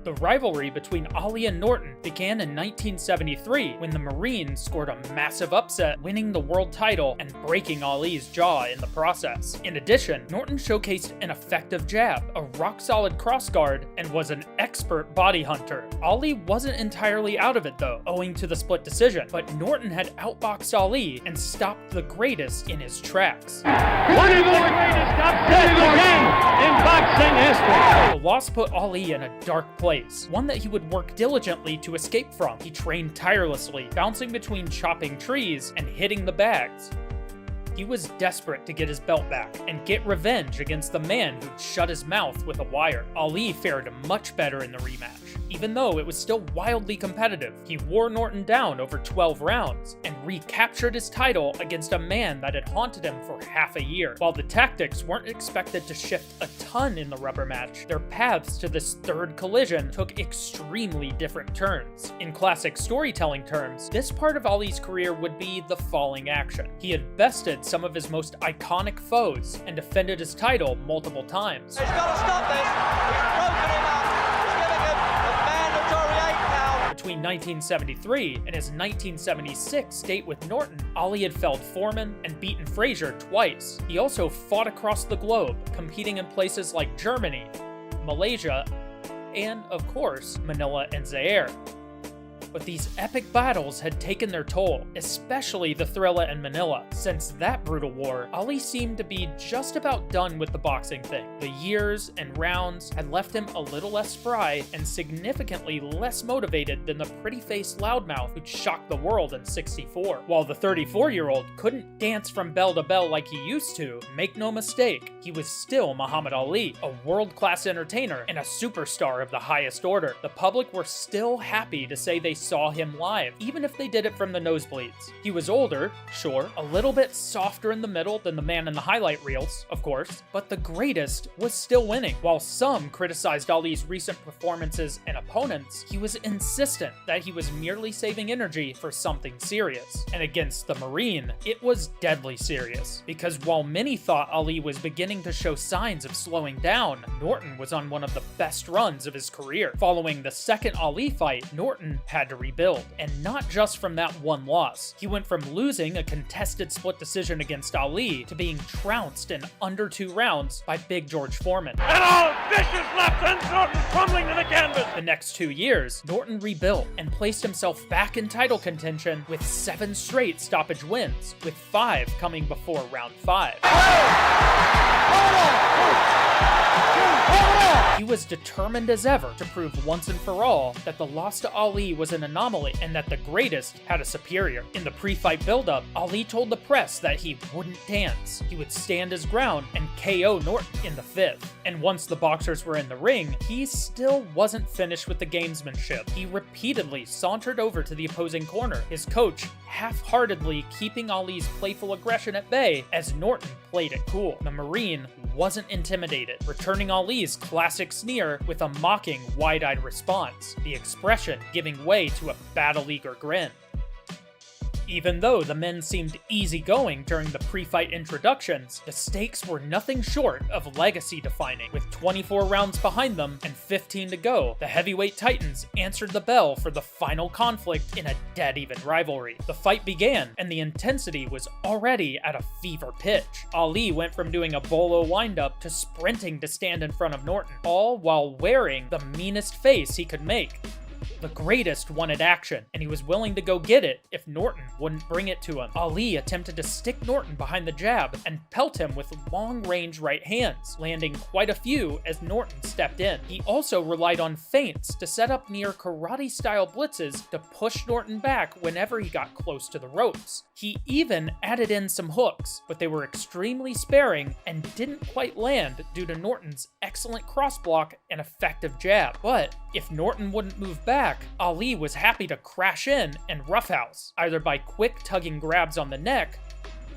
The rivalry between Ali and Norton began in 1973 when the Marine scored a massive upset, winning the world title and breaking Ali's jaw in the process. In addition, Norton showcased an effective jab, a rock-solid crossguard, and was an expert body hunter. Ali wasn't entirely out of it though, owing to the split decision, but Norton had outboxed Ali and stopped the greatest in his tracks. One of the greatest upsets again in boxing history. The loss put Ali in a dark place, one that he would work diligently to escape from. He trained tirelessly, bouncing between chopping trees and hitting the bags. He was desperate to get his belt back and get revenge against the man who'd shut his mouth with a wire. Ali fared much better in the rematch, even though it was still wildly competitive. He wore Norton down over 12 rounds and recaptured his title against a man that had haunted him for half a year. While the tactics weren't expected to shift a ton in the rubber match, their paths to this third collision took extremely different turns. In classic storytelling terms, this part of Ali's career would be the falling action. He had bested some of his most iconic foes and defended his title multiple times. He's got to stop this. He's broken him up. He's giving him a mandatory 8 count. Between 1973 and his 1976 date with Norton, Ali had felled Foreman and beaten Frazier twice. He also fought across the globe, competing in places like Germany, Malaysia, and, of course, Manila and Zaire. But these epic battles had taken their toll, especially the Thrilla and Manila. Since that brutal war, Ali seemed to be just about done with the boxing thing. The years and rounds had left him a little less spry and significantly less motivated than the pretty-faced loudmouth who'd shocked the world in '64. While the 34-year-old couldn't dance from bell to bell like he used to, make no mistake, he was still Muhammad Ali, a world-class entertainer and a superstar of the highest order. The public were still happy to say they saw him live, even if they did it from the nosebleeds. He was older, sure, a little bit softer in the middle than the man in the highlight reels, of course, but the greatest was still winning. While some criticized Ali's recent performances and opponents, he was insistent that he was merely saving energy for something serious. And against the Marine, it was deadly serious, because while many thought Ali was beginning to show signs of slowing down, Norton was on one of the best runs of his career. Following the second Ali fight, Norton had to rebuild, and not just from that one loss. He went from losing a contested split decision against Ali to being trounced in under 2 rounds by Big George Foreman. And all vicious left and Norton crumbling to the canvas. The next 2 years, Norton rebuilt and placed himself back in title contention with 7 straight stoppage wins, with 5 coming before round 5. He was determined as ever to prove once and for all that the loss to Ali was an anomaly and that the greatest had a superior. In the pre-fight build-up, Ali told the press that he wouldn't dance. He would stand his ground and KO Norton in the 5th. And once the boxers were in the ring, he still wasn't finished with the gamesmanship. He repeatedly sauntered over to the opposing corner, his coach half-heartedly keeping Ali's playful aggression at bay as Norton played it cool. The Marine wasn't intimidated, returning Ali's classic sneer with a mocking, wide-eyed response, the expression giving way to a battle-eager grin. Even though the men seemed easygoing during the pre-fight introductions, the stakes were nothing short of legacy-defining. With 24 rounds behind them and 15 to go, the heavyweight titans answered the bell for the final conflict in a dead-even rivalry. The fight began, and the intensity was already at a fever pitch. Ali went from doing a bolo windup to sprinting to stand in front of Norton, all while wearing the meanest face he could make. The greatest wanted action, and he was willing to go get it if Norton wouldn't bring it to him. Ali attempted to stick Norton behind the jab and pelt him with long-range right hands, landing quite a few as Norton stepped in. He also relied on feints to set up near karate-style blitzes to push Norton back whenever he got close to the ropes. He even added in some hooks, but they were extremely sparing and didn't quite land due to Norton's excellent cross-block and effective jab. But if Norton wouldn't move back, Ali was happy to crash in and roughhouse, either by quick tugging grabs on the neck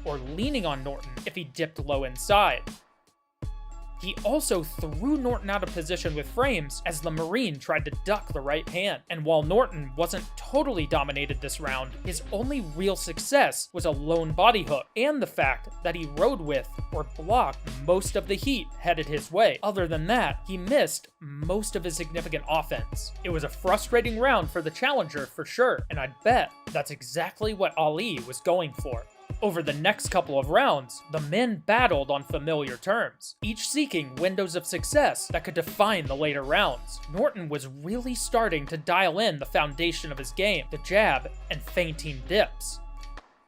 or leaning on Norton if he dipped low inside. He also threw Norton out of position with frames as the Marine tried to duck the right hand. And while Norton wasn't totally dominated this round, his only real success was a lone body hook and the fact that he rode with or blocked most of the heat headed his way. Other than that, he missed most of his significant offense. It was a frustrating round for the challenger for sure, and I'd bet that's exactly what Ali was going for. Over the next couple of rounds, the men battled on familiar terms, each seeking windows of success that could define the later rounds. Norton was really starting to dial in the foundation of his game, the jab and feinting dips.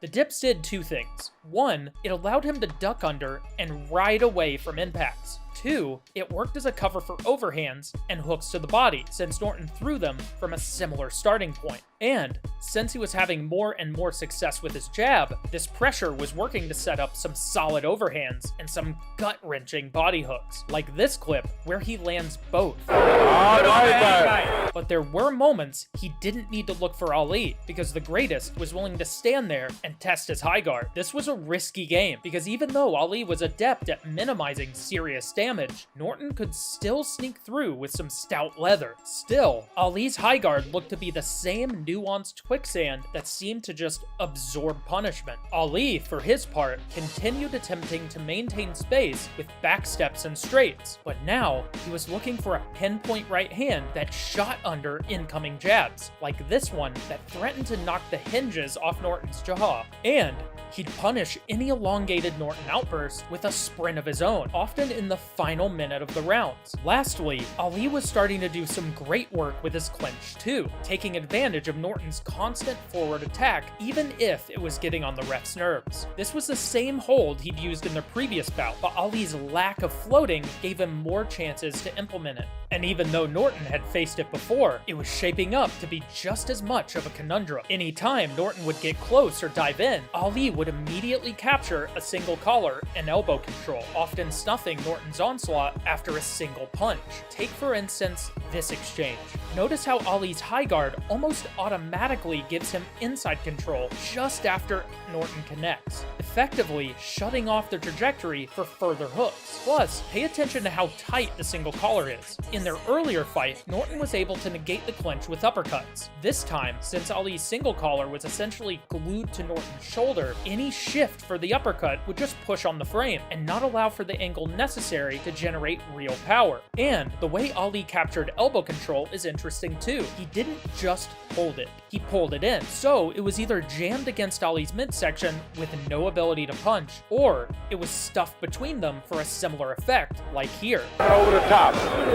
The dips did 2 things. 1, it allowed him to duck under and ride away from impacts. 2, it worked as a cover for overhands and hooks to the body, since Norton threw them from a similar starting point. And since he was having more and more success with his jab, this pressure was working to set up some solid overhands and some gut-wrenching body hooks, like this clip where he lands both. But there were moments he didn't need to look for Ali, because the greatest was willing to stand there and test his high guard. This was a risky game, because even though Ali was adept at minimizing serious damage, Norton could still sneak through with some stout leather. Still, Ali's high guard looked to be the same nuanced quicksand that seemed to just absorb punishment. Ali, for his part, continued attempting to maintain space with back steps and straights, but now he was looking for a pinpoint right hand that shot under incoming jabs, like this one that threatened to knock the hinges off Norton's jaw. And he'd punish any elongated Norton outburst with a sprint of his own, often in the final minute of the rounds. Lastly, Ali was starting to do some great work with his clinch too, taking advantage of Norton's constant forward attack, even if it was getting on the ref's nerves. This was the same hold he'd used in their previous bout, but Ali's lack of floating gave him more chances to implement it. And even though Norton had faced it before, it was shaping up to be just as much of a conundrum. Anytime Norton would get close or dive in, Ali would immediately capture a single collar and elbow control, often snuffing Norton's onslaught after a single punch. Take for instance this exchange. Notice how Ali's high guard almost automatically gives him inside control just after Norton connects, effectively shutting off the trajectory for further hooks. Plus, pay attention to how tight the single collar is. In their earlier fight, Norton was able to negate the clinch with uppercuts. This time, since Ali's single collar was essentially glued to Norton's shoulder, any shift for the uppercut would just push on the frame and not allow for the angle necessary to generate real power. And the way Ali captured elbow control is interesting too. He didn't just hold it, he pulled it in. So it was either jammed against Ali's midsection with no ability to punch, or it was stuffed between them for a similar effect, like here. Over the top.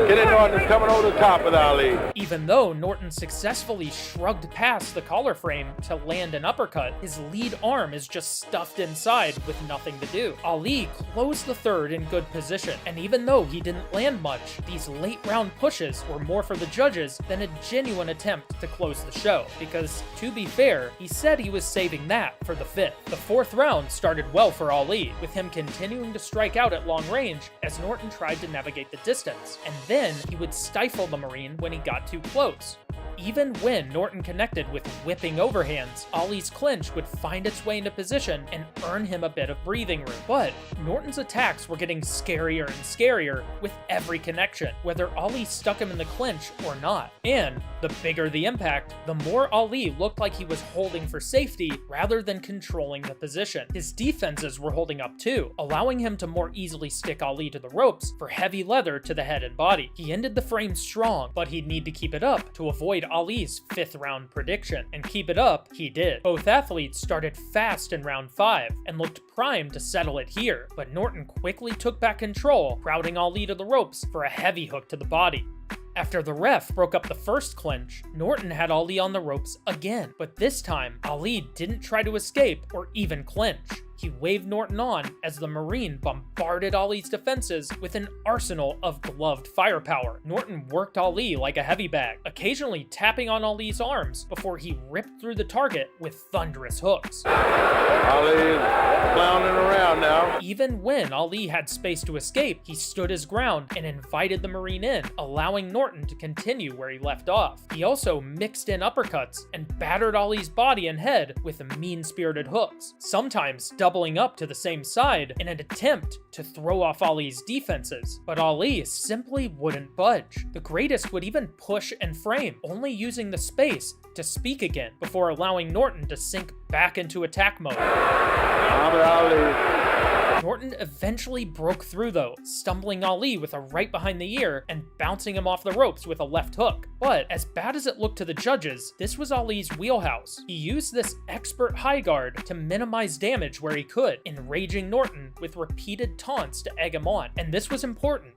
Get it, Norton. Coming over the top with Ali. Even though Norton successfully shrugged past the collar frame to land an uppercut, his lead arm is just stuffed inside with nothing to do. Ali closed the third in good position, and even though he didn't land much, these late round pushes were more for the judges than a genuine attempt to close the show, because to be fair, he said he was saving that for the fifth. The fourth round started well for Ali, with him continuing to strike out at long range as Norton tried to navigate the distance, and then he would stifle the Marine when he got too close. Even when Norton connected with whipping overhands, Ali's clinch would find its way into position and earn him a bit of breathing room. But Norton's attacks were getting scarier and scarier with every connection, whether Ali stuck him in the clinch or not. And the bigger the impact, the more Ali looked like he was holding for safety rather than controlling the position. His defenses were holding up too, allowing him to more easily stick Ali to the ropes for heavy leather to the head and body. He ended the frame strong, but he'd need to keep it up to avoid Ali's fifth round prediction, and keep it up he did. Both athletes started fast in round 5 and looked primed to settle it here, but Norton quickly took back control, crowding Ali to the ropes for a heavy hook to the body. After the ref broke up the first clinch, Norton had Ali on the ropes again, but this time Ali didn't try to escape or even clinch. He waved Norton on as the Marine bombarded Ali's defenses with an arsenal of gloved firepower. Norton worked Ali like a heavy bag, occasionally tapping on Ali's arms before he ripped through the target with thunderous hooks. Ali clowning around now. Even when Ali had space to escape, he stood his ground and invited the Marine in, allowing Norton to continue where he left off. He also mixed in uppercuts and battered Ali's body and head with mean-spirited hooks, sometimes doubling up to the same side in an attempt to throw off Ali's defenses. But Ali simply wouldn't budge. The greatest would even push and frame, only using the space to speak again before allowing Norton to sink back into attack mode. Muhammad Ali. Norton eventually broke through though, stumbling Ali with a right behind the ear and bouncing him off the ropes with a left hook. But as bad as it looked to the judges, this was Ali's wheelhouse. He used this expert high guard to minimize damage where he could, enraging Norton with repeated taunts to egg him on. And this was important,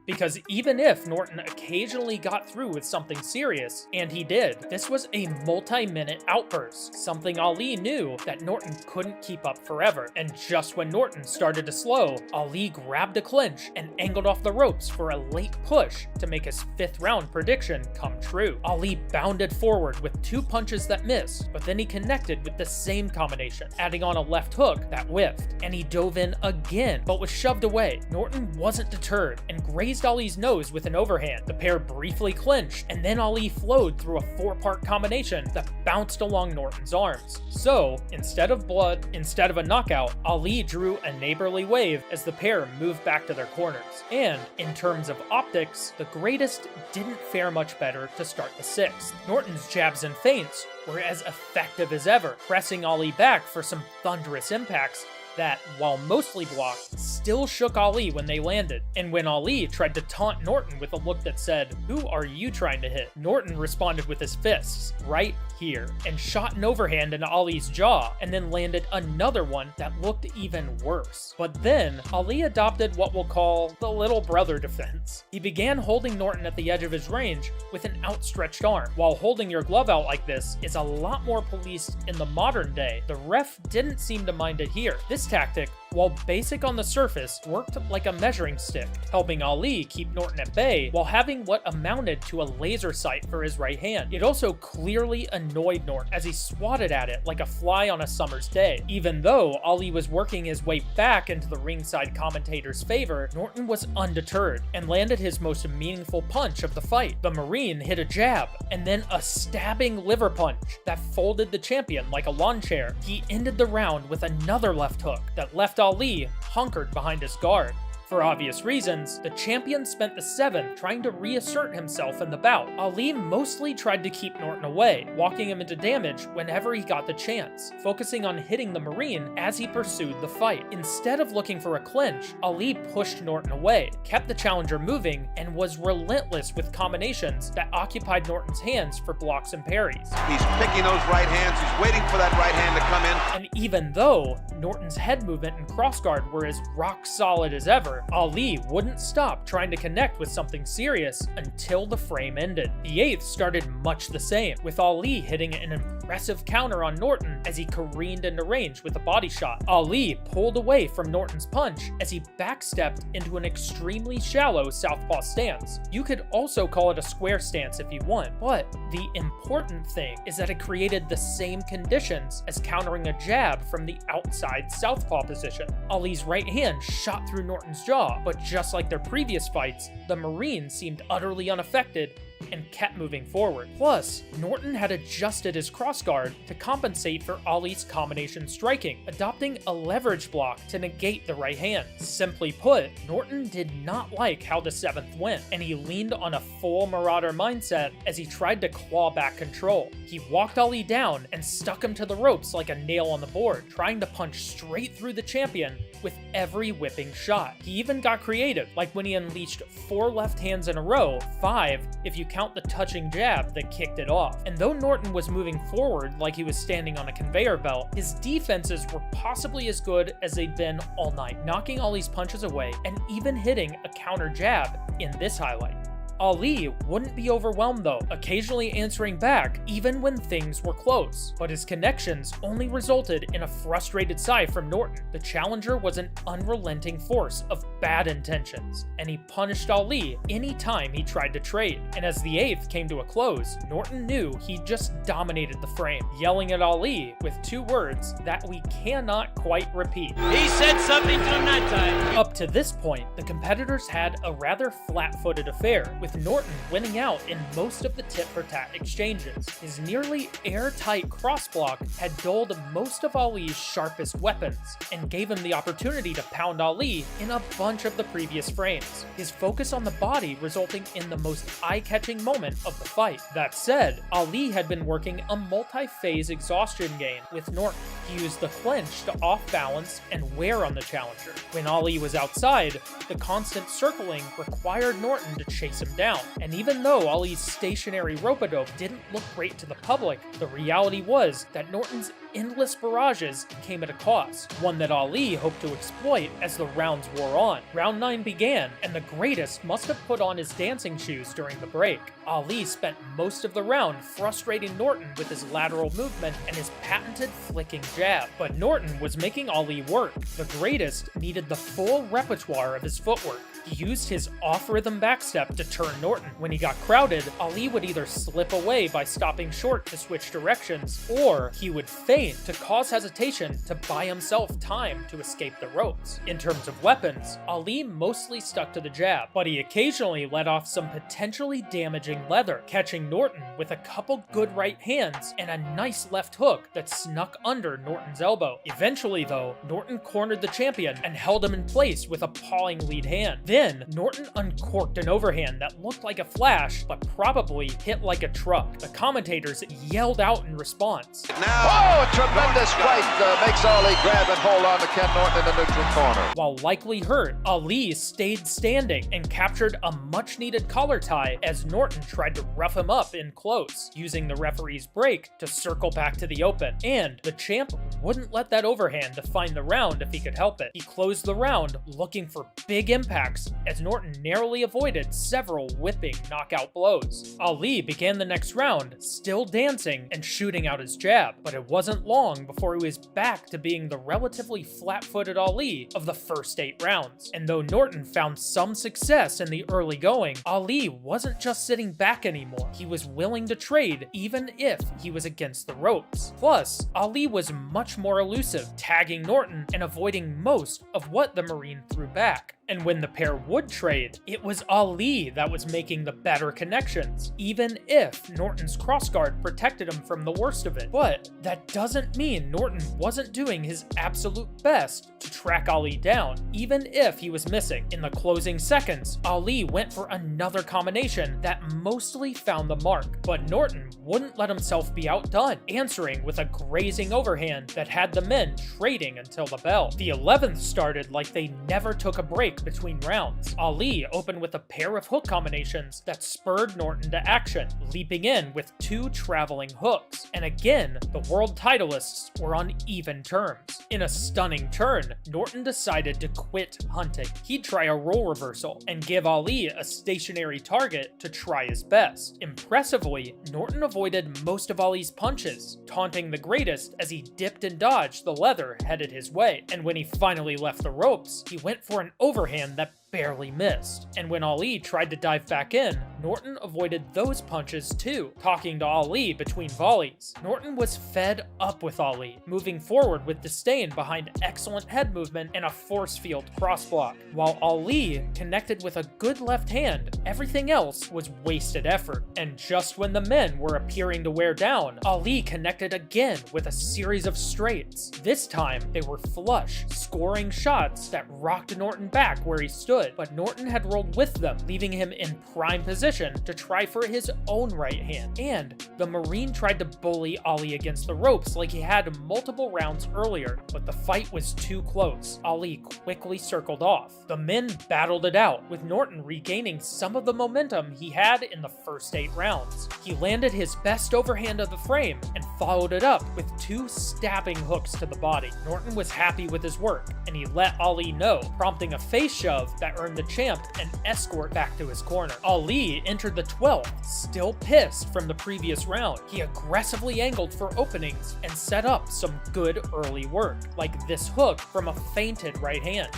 because even if Norton occasionally got through with something serious, and he did, this was a multi-minute outburst, something Ali knew that Norton couldn't keep up forever. And just when Norton started to slow, Ali grabbed a clinch and angled off the ropes for a late push to make his fifth round prediction come true. Ali bounded forward with 2 punches that missed, but then he connected with the same combination, adding on a left hook that whiffed, and he dove in again, but was shoved away. Norton wasn't deterred and grazed Ali's nose with an overhand. The pair briefly clinched, and then Ali flowed through a 4-part combination that bounced along Norton's arms. So, instead of blood, instead of a knockout, Ali drew a neighborly wave as the pair moved back to their corners. And, in terms of optics, the greatest didn't fare much better to start the 6th. Norton's jabs and feints were as effective as ever, pressing Ali back for some thunderous impacts that, while mostly blocked, still shook Ali when they landed. And when Ali tried to taunt Norton with a look that said, "Who are you trying to hit?" Norton responded with his fists, right here, and shot an overhand into Ali's jaw, and then landed another one that looked even worse. But then, Ali adopted what we'll call the little brother defense. He began holding Norton at the edge of his range with an outstretched arm. While holding your glove out like this is a lot more policed in the modern day, the ref didn't seem to mind it here. This tactic, while basic on the surface, worked like a measuring stick, helping Ali keep Norton at bay while having what amounted to a laser sight for his right hand. It also clearly annoyed Norton as he swatted at it like a fly on a summer's day. Even though Ali was working his way back into the ringside commentator's favor, Norton was undeterred and landed his most meaningful punch of the fight. The Marine hit a jab and then a stabbing liver punch that folded the champion like a lawn chair. He ended the round with another left hook that left Ali hunkered behind his guard. For obvious reasons, the champion spent the 7th trying to reassert himself in the bout. Ali mostly tried to keep Norton away, walking him into damage whenever he got the chance, focusing on hitting the Marine as he pursued the fight. Instead of looking for a clinch, Ali pushed Norton away, kept the challenger moving, and was relentless with combinations that occupied Norton's hands for blocks and parries. He's picking those right hands, he's waiting for that right hand to come in. And even though Norton's head movement and crossguard were as rock solid as ever, Ali wouldn't stop trying to connect with something serious until the frame ended. The 8th started much the same, with Ali hitting an impressive counter on Norton as he careened into range with a body shot. Ali pulled away from Norton's punch as he backstepped into an extremely shallow southpaw stance. You could also call it a square stance if you want, but the important thing is that it created the same conditions as countering a jab from the outside southpaw position. Ali's right hand shot through Norton's jaw, but just like their previous fights, the Marine seemed utterly unaffected and kept moving forward. Plus, Norton had adjusted his crossguard to compensate for Ali's combination striking, adopting a leverage block to negate the right hand. Simply put, Norton did not like how the 7th went, and he leaned on a full Marauder mindset as he tried to claw back control. He walked Ali down and stuck him to the ropes like a nail on the board, trying to punch straight through the champion with every whipping shot. He even got creative, like when he unleashed 4 left hands in a row, 5 if you count the touching jab that kicked it off. And though Norton was moving forward like he was standing on a conveyor belt, his defenses were possibly as good as they'd been all night, knocking Ali's punches away and even hitting a counter jab in this highlight. Ali wouldn't be overwhelmed though, occasionally answering back even when things were close, but his connections only resulted in a frustrated sigh from Norton. The challenger was an unrelenting force of bad intentions, and he punished Ali anytime he tried to trade. And as the 8th came to a close, Norton knew he just dominated the frame, yelling at Ali with 2 words that we cannot quite repeat. He said something to him that time. Up to this point, the competitors had a rather flat-footed affair, with Norton winning out in most of the tit-for-tat exchanges. His nearly airtight crossblock had dulled most of Ali's sharpest weapons, and gave him the opportunity to pound Ali in a bunch of the previous frames, his focus on the body resulting in the most eye-catching moment of the fight. That said, Ali had been working a multi-phase exhaustion game with Norton. He used the clinch to off-balance and wear on the challenger. When Ali was outside, the constant circling required Norton to chase him down. And even though Ali's stationary rope-a-dope didn't look great to the public, the reality was that Norton's endless barrages came at a cost, one that Ali hoped to exploit as the rounds wore on. Round 9 began, and the greatest must have put on his dancing shoes during the break. Ali spent most of the round frustrating Norton with his lateral movement and his patented flicking jab, but Norton was making Ali work. The greatest needed the full repertoire of his footwork. He used his off-rhythm backstep to turn Norton. When he got crowded, Ali would either slip away by stopping short to switch directions, or he would feint to cause hesitation to buy himself time to escape the ropes. In terms of weapons, Ali mostly stuck to the jab, but he occasionally let off some potentially damaging leather, catching Norton with a couple good right hands and a nice left hook that snuck under Norton's elbow. Eventually though, Norton cornered the champion and held him in place with a pawing lead hand. Then, Norton uncorked an overhand that looked like a flash, but probably hit like a truck. The commentators yelled out in response. Now, a tremendous right makes Ali grab and hold on to Ken Norton in the neutral corner. While likely hurt, Ali stayed standing and captured a much-needed collar tie as Norton tried to rough him up in close, using the referee's break to circle back to the open. And the champ wouldn't let that overhand define the round if he could help it. He closed the round looking for big impacts as Norton narrowly avoided several whipping knockout blows. Ali began the next round still dancing and shooting out his jab, but it wasn't long before he was back to being the relatively flat-footed Ali of the first 8 rounds. And though Norton found some success in the early going, Ali wasn't just sitting back anymore. He was willing to trade even if he was against the ropes. Plus, Ali was much more elusive, tagging Norton and avoiding most of what the Marine threw back. And when the pair would trade, it was Ali that was making the better connections, even if Norton's crossguard protected him from the worst of it. But that doesn't mean Norton wasn't doing his absolute best to track Ali down, even if he was missing. In the closing seconds, Ali went for another combination that mostly found the mark, but Norton wouldn't let himself be outdone, answering with a grazing overhand that had the men trading until the bell. The 11th started like they never took a break between rounds. Ali opened with a pair of hook combinations that spurred Norton to action, leaping in with 2 traveling hooks. And again, the world titleists were on even terms. In a stunning turn, Norton decided to quit hunting. He'd try a role reversal and give Ali a stationary target to try his best. Impressively, Norton avoided most of Ali's punches, taunting the greatest as he dipped and dodged the leather headed his way. And when he finally left the ropes, he went for an overhand that barely missed. And when Ali tried to dive back in, Norton avoided those punches too, talking to Ali between volleys. Norton was fed up with Ali, moving forward with disdain behind excellent head movement and a force field crossblock. While Ali connected with a good left hand, everything else was wasted effort. And just when the men were appearing to wear down, Ali connected again with a series of straights. This time, they were flush, scoring shots that rocked Norton back where he stood, but Norton had rolled with them, leaving him in prime position to try for his own right hand. And the Marine tried to bully Ali against the ropes like he had multiple rounds earlier, but the fight was too close. Ali quickly circled off. The men battled it out, with Norton regaining some of the momentum he had in the first 8 rounds. He landed his best overhand of the frame and followed it up with 2 stabbing hooks to the body. Norton was happy with his work, and he let Ali know, prompting a face shove that earned the champ an escort back to his corner. Ali entered the 12th, still pissed from the previous round. He aggressively angled for openings and set up some good early work, like this hook from a feinted right hand.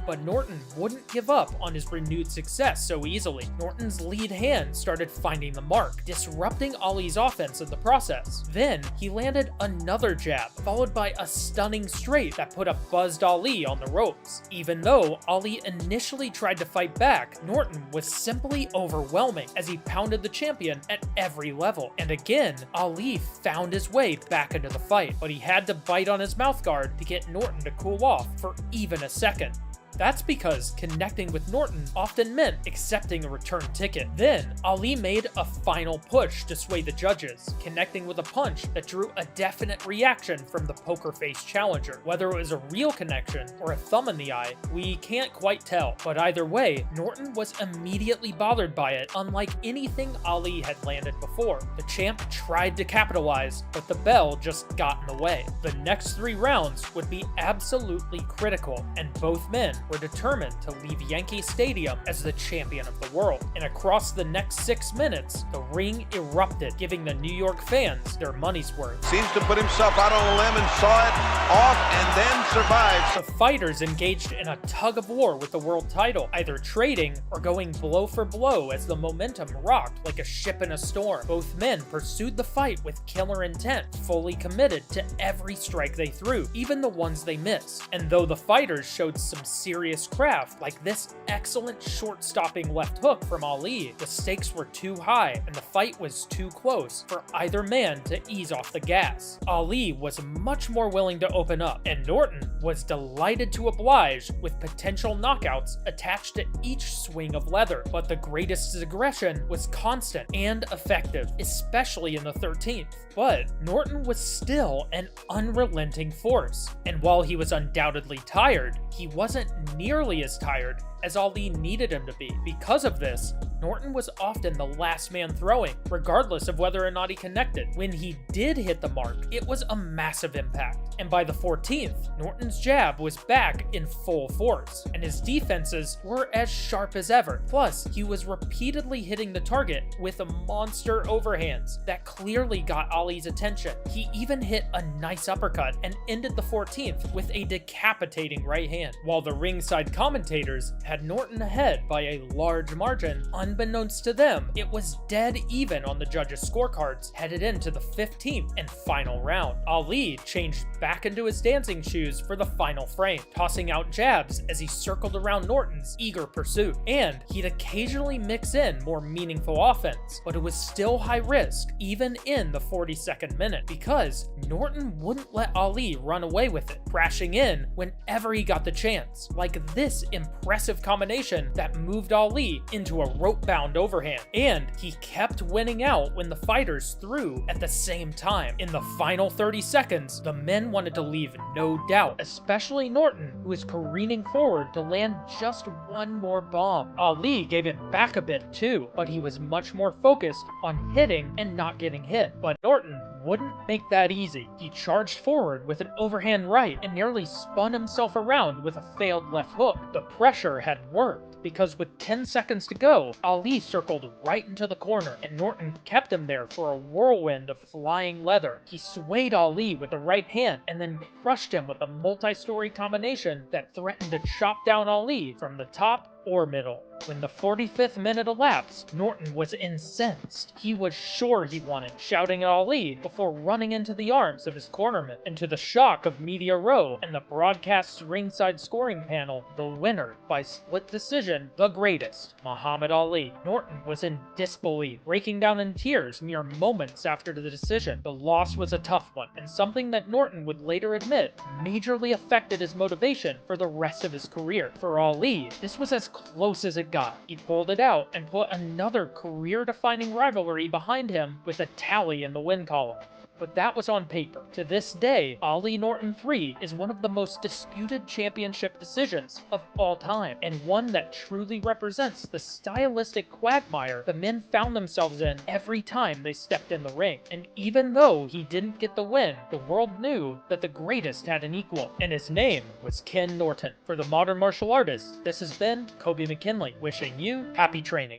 But Norton wouldn't give up on his renewed success so easily. Norton's lead hand started finding the mark, disrupting Ali's offense in the process. Then, he landed another jab, followed by a stunning straight that put a buzzed Ali on the ropes. Even though Ali initially tried to fight back, Norton was simply overwhelming as he pounded the champion at every level. And again, Ali found his way back into the fight, but he had to bite on his mouthguard to get Norton to cool off for even a second. That's because connecting with Norton often meant accepting a return ticket. Then, Ali made a final push to sway the judges, connecting with a punch that drew a definite reaction from the poker face challenger. Whether it was a real connection or a thumb in the eye, we can't quite tell. But either way, Norton was immediately bothered by it, unlike anything Ali had landed before. The champ tried to capitalize, but the bell just got in the way. The next 3 rounds would be absolutely critical, and both men were determined to leave Yankee Stadium as the champion of the world. And across the next 6 minutes, the ring erupted, giving the New York fans their money's worth. Seems to put himself out on a limb and saw it off and then survived. The fighters engaged in a tug of war with the world title, either trading or going blow for blow as the momentum rocked like a ship in a storm. Both men pursued the fight with killer intent, fully committed to every strike they threw, even the ones they missed. And though the fighters showed some serious serious craft like this excellent short-stopping left hook from Ali, the stakes were too high and the fight was too close for either man to ease off the gas. Ali was much more willing to open up, and Norton was delighted to oblige with potential knockouts attached to each swing of leather. But the greatest aggression was constant and effective, especially in the 13th. But Norton was still an unrelenting force, and while he was undoubtedly tired, he wasn't nearly as tired as Ali needed him to be. Because of this, Norton was often the last man throwing, regardless of whether or not he connected. When he did hit the mark, it was a massive impact, and by the 14th, Norton's jab was back in full force, and his defenses were as sharp as ever. Plus, he was repeatedly hitting the target with monster overhands that clearly got Ali's attention. He even hit a nice uppercut and ended the 14th with a decapitating right hand, while the ringside commentators had Norton ahead by a large margin. Unbeknownst to them, it was dead even on the judges' scorecards headed into the 15th and final round. Ali changed back into his dancing shoes for the final frame, tossing out jabs as he circled around Norton's eager pursuit. And he'd occasionally mix in more meaningful offense, but it was still high risk, even in the 42nd minute, because Norton wouldn't let Ali run away with it, crashing in whenever he got the chance, like this impressive combination that moved Ali into a rope-bound overhand. And he kept winning out when the fighters threw at the same time. In the final 30 seconds, the men wanted to leave no doubt, especially Norton, who was careening forward to land just one more bomb. Ali gave it back a bit too, but he was much more focused on hitting and not getting hit. But Norton wouldn't make that easy. He charged forward with an overhand right and nearly spun himself around with a failed left hook. The pressure had worked, because with 10 seconds to go, Ali circled right into the corner, and Norton kept him there for a whirlwind of flying leather. He swayed Ali with the right hand and then crushed him with a multi-story combination that threatened to chop down Ali from the top or middle. When the 45th minute elapsed, Norton was incensed. He was sure he won it, shouting at Ali before running into the arms of his cornerman. And to the shock of Media Row and the broadcast's ringside scoring panel, the winner, by split decision, the greatest, Muhammad Ali. Norton was in disbelief, breaking down in tears mere moments after the decision. The loss was a tough one, and something that Norton would later admit majorly affected his motivation for the rest of his career. For Ali, this was as close as it got. He pulled it out and put another career-defining rivalry behind him with a tally in the win column. But that was on paper. To this day, Ali Norton 3 is one of the most disputed championship decisions of all time, and one that truly represents the stylistic quagmire the men found themselves in every time they stepped in the ring. And even though he didn't get the win, the world knew that the greatest had an equal, and his name was Ken Norton. For the Modern Martial Artist, this has been Kobe McKinley, wishing you happy training.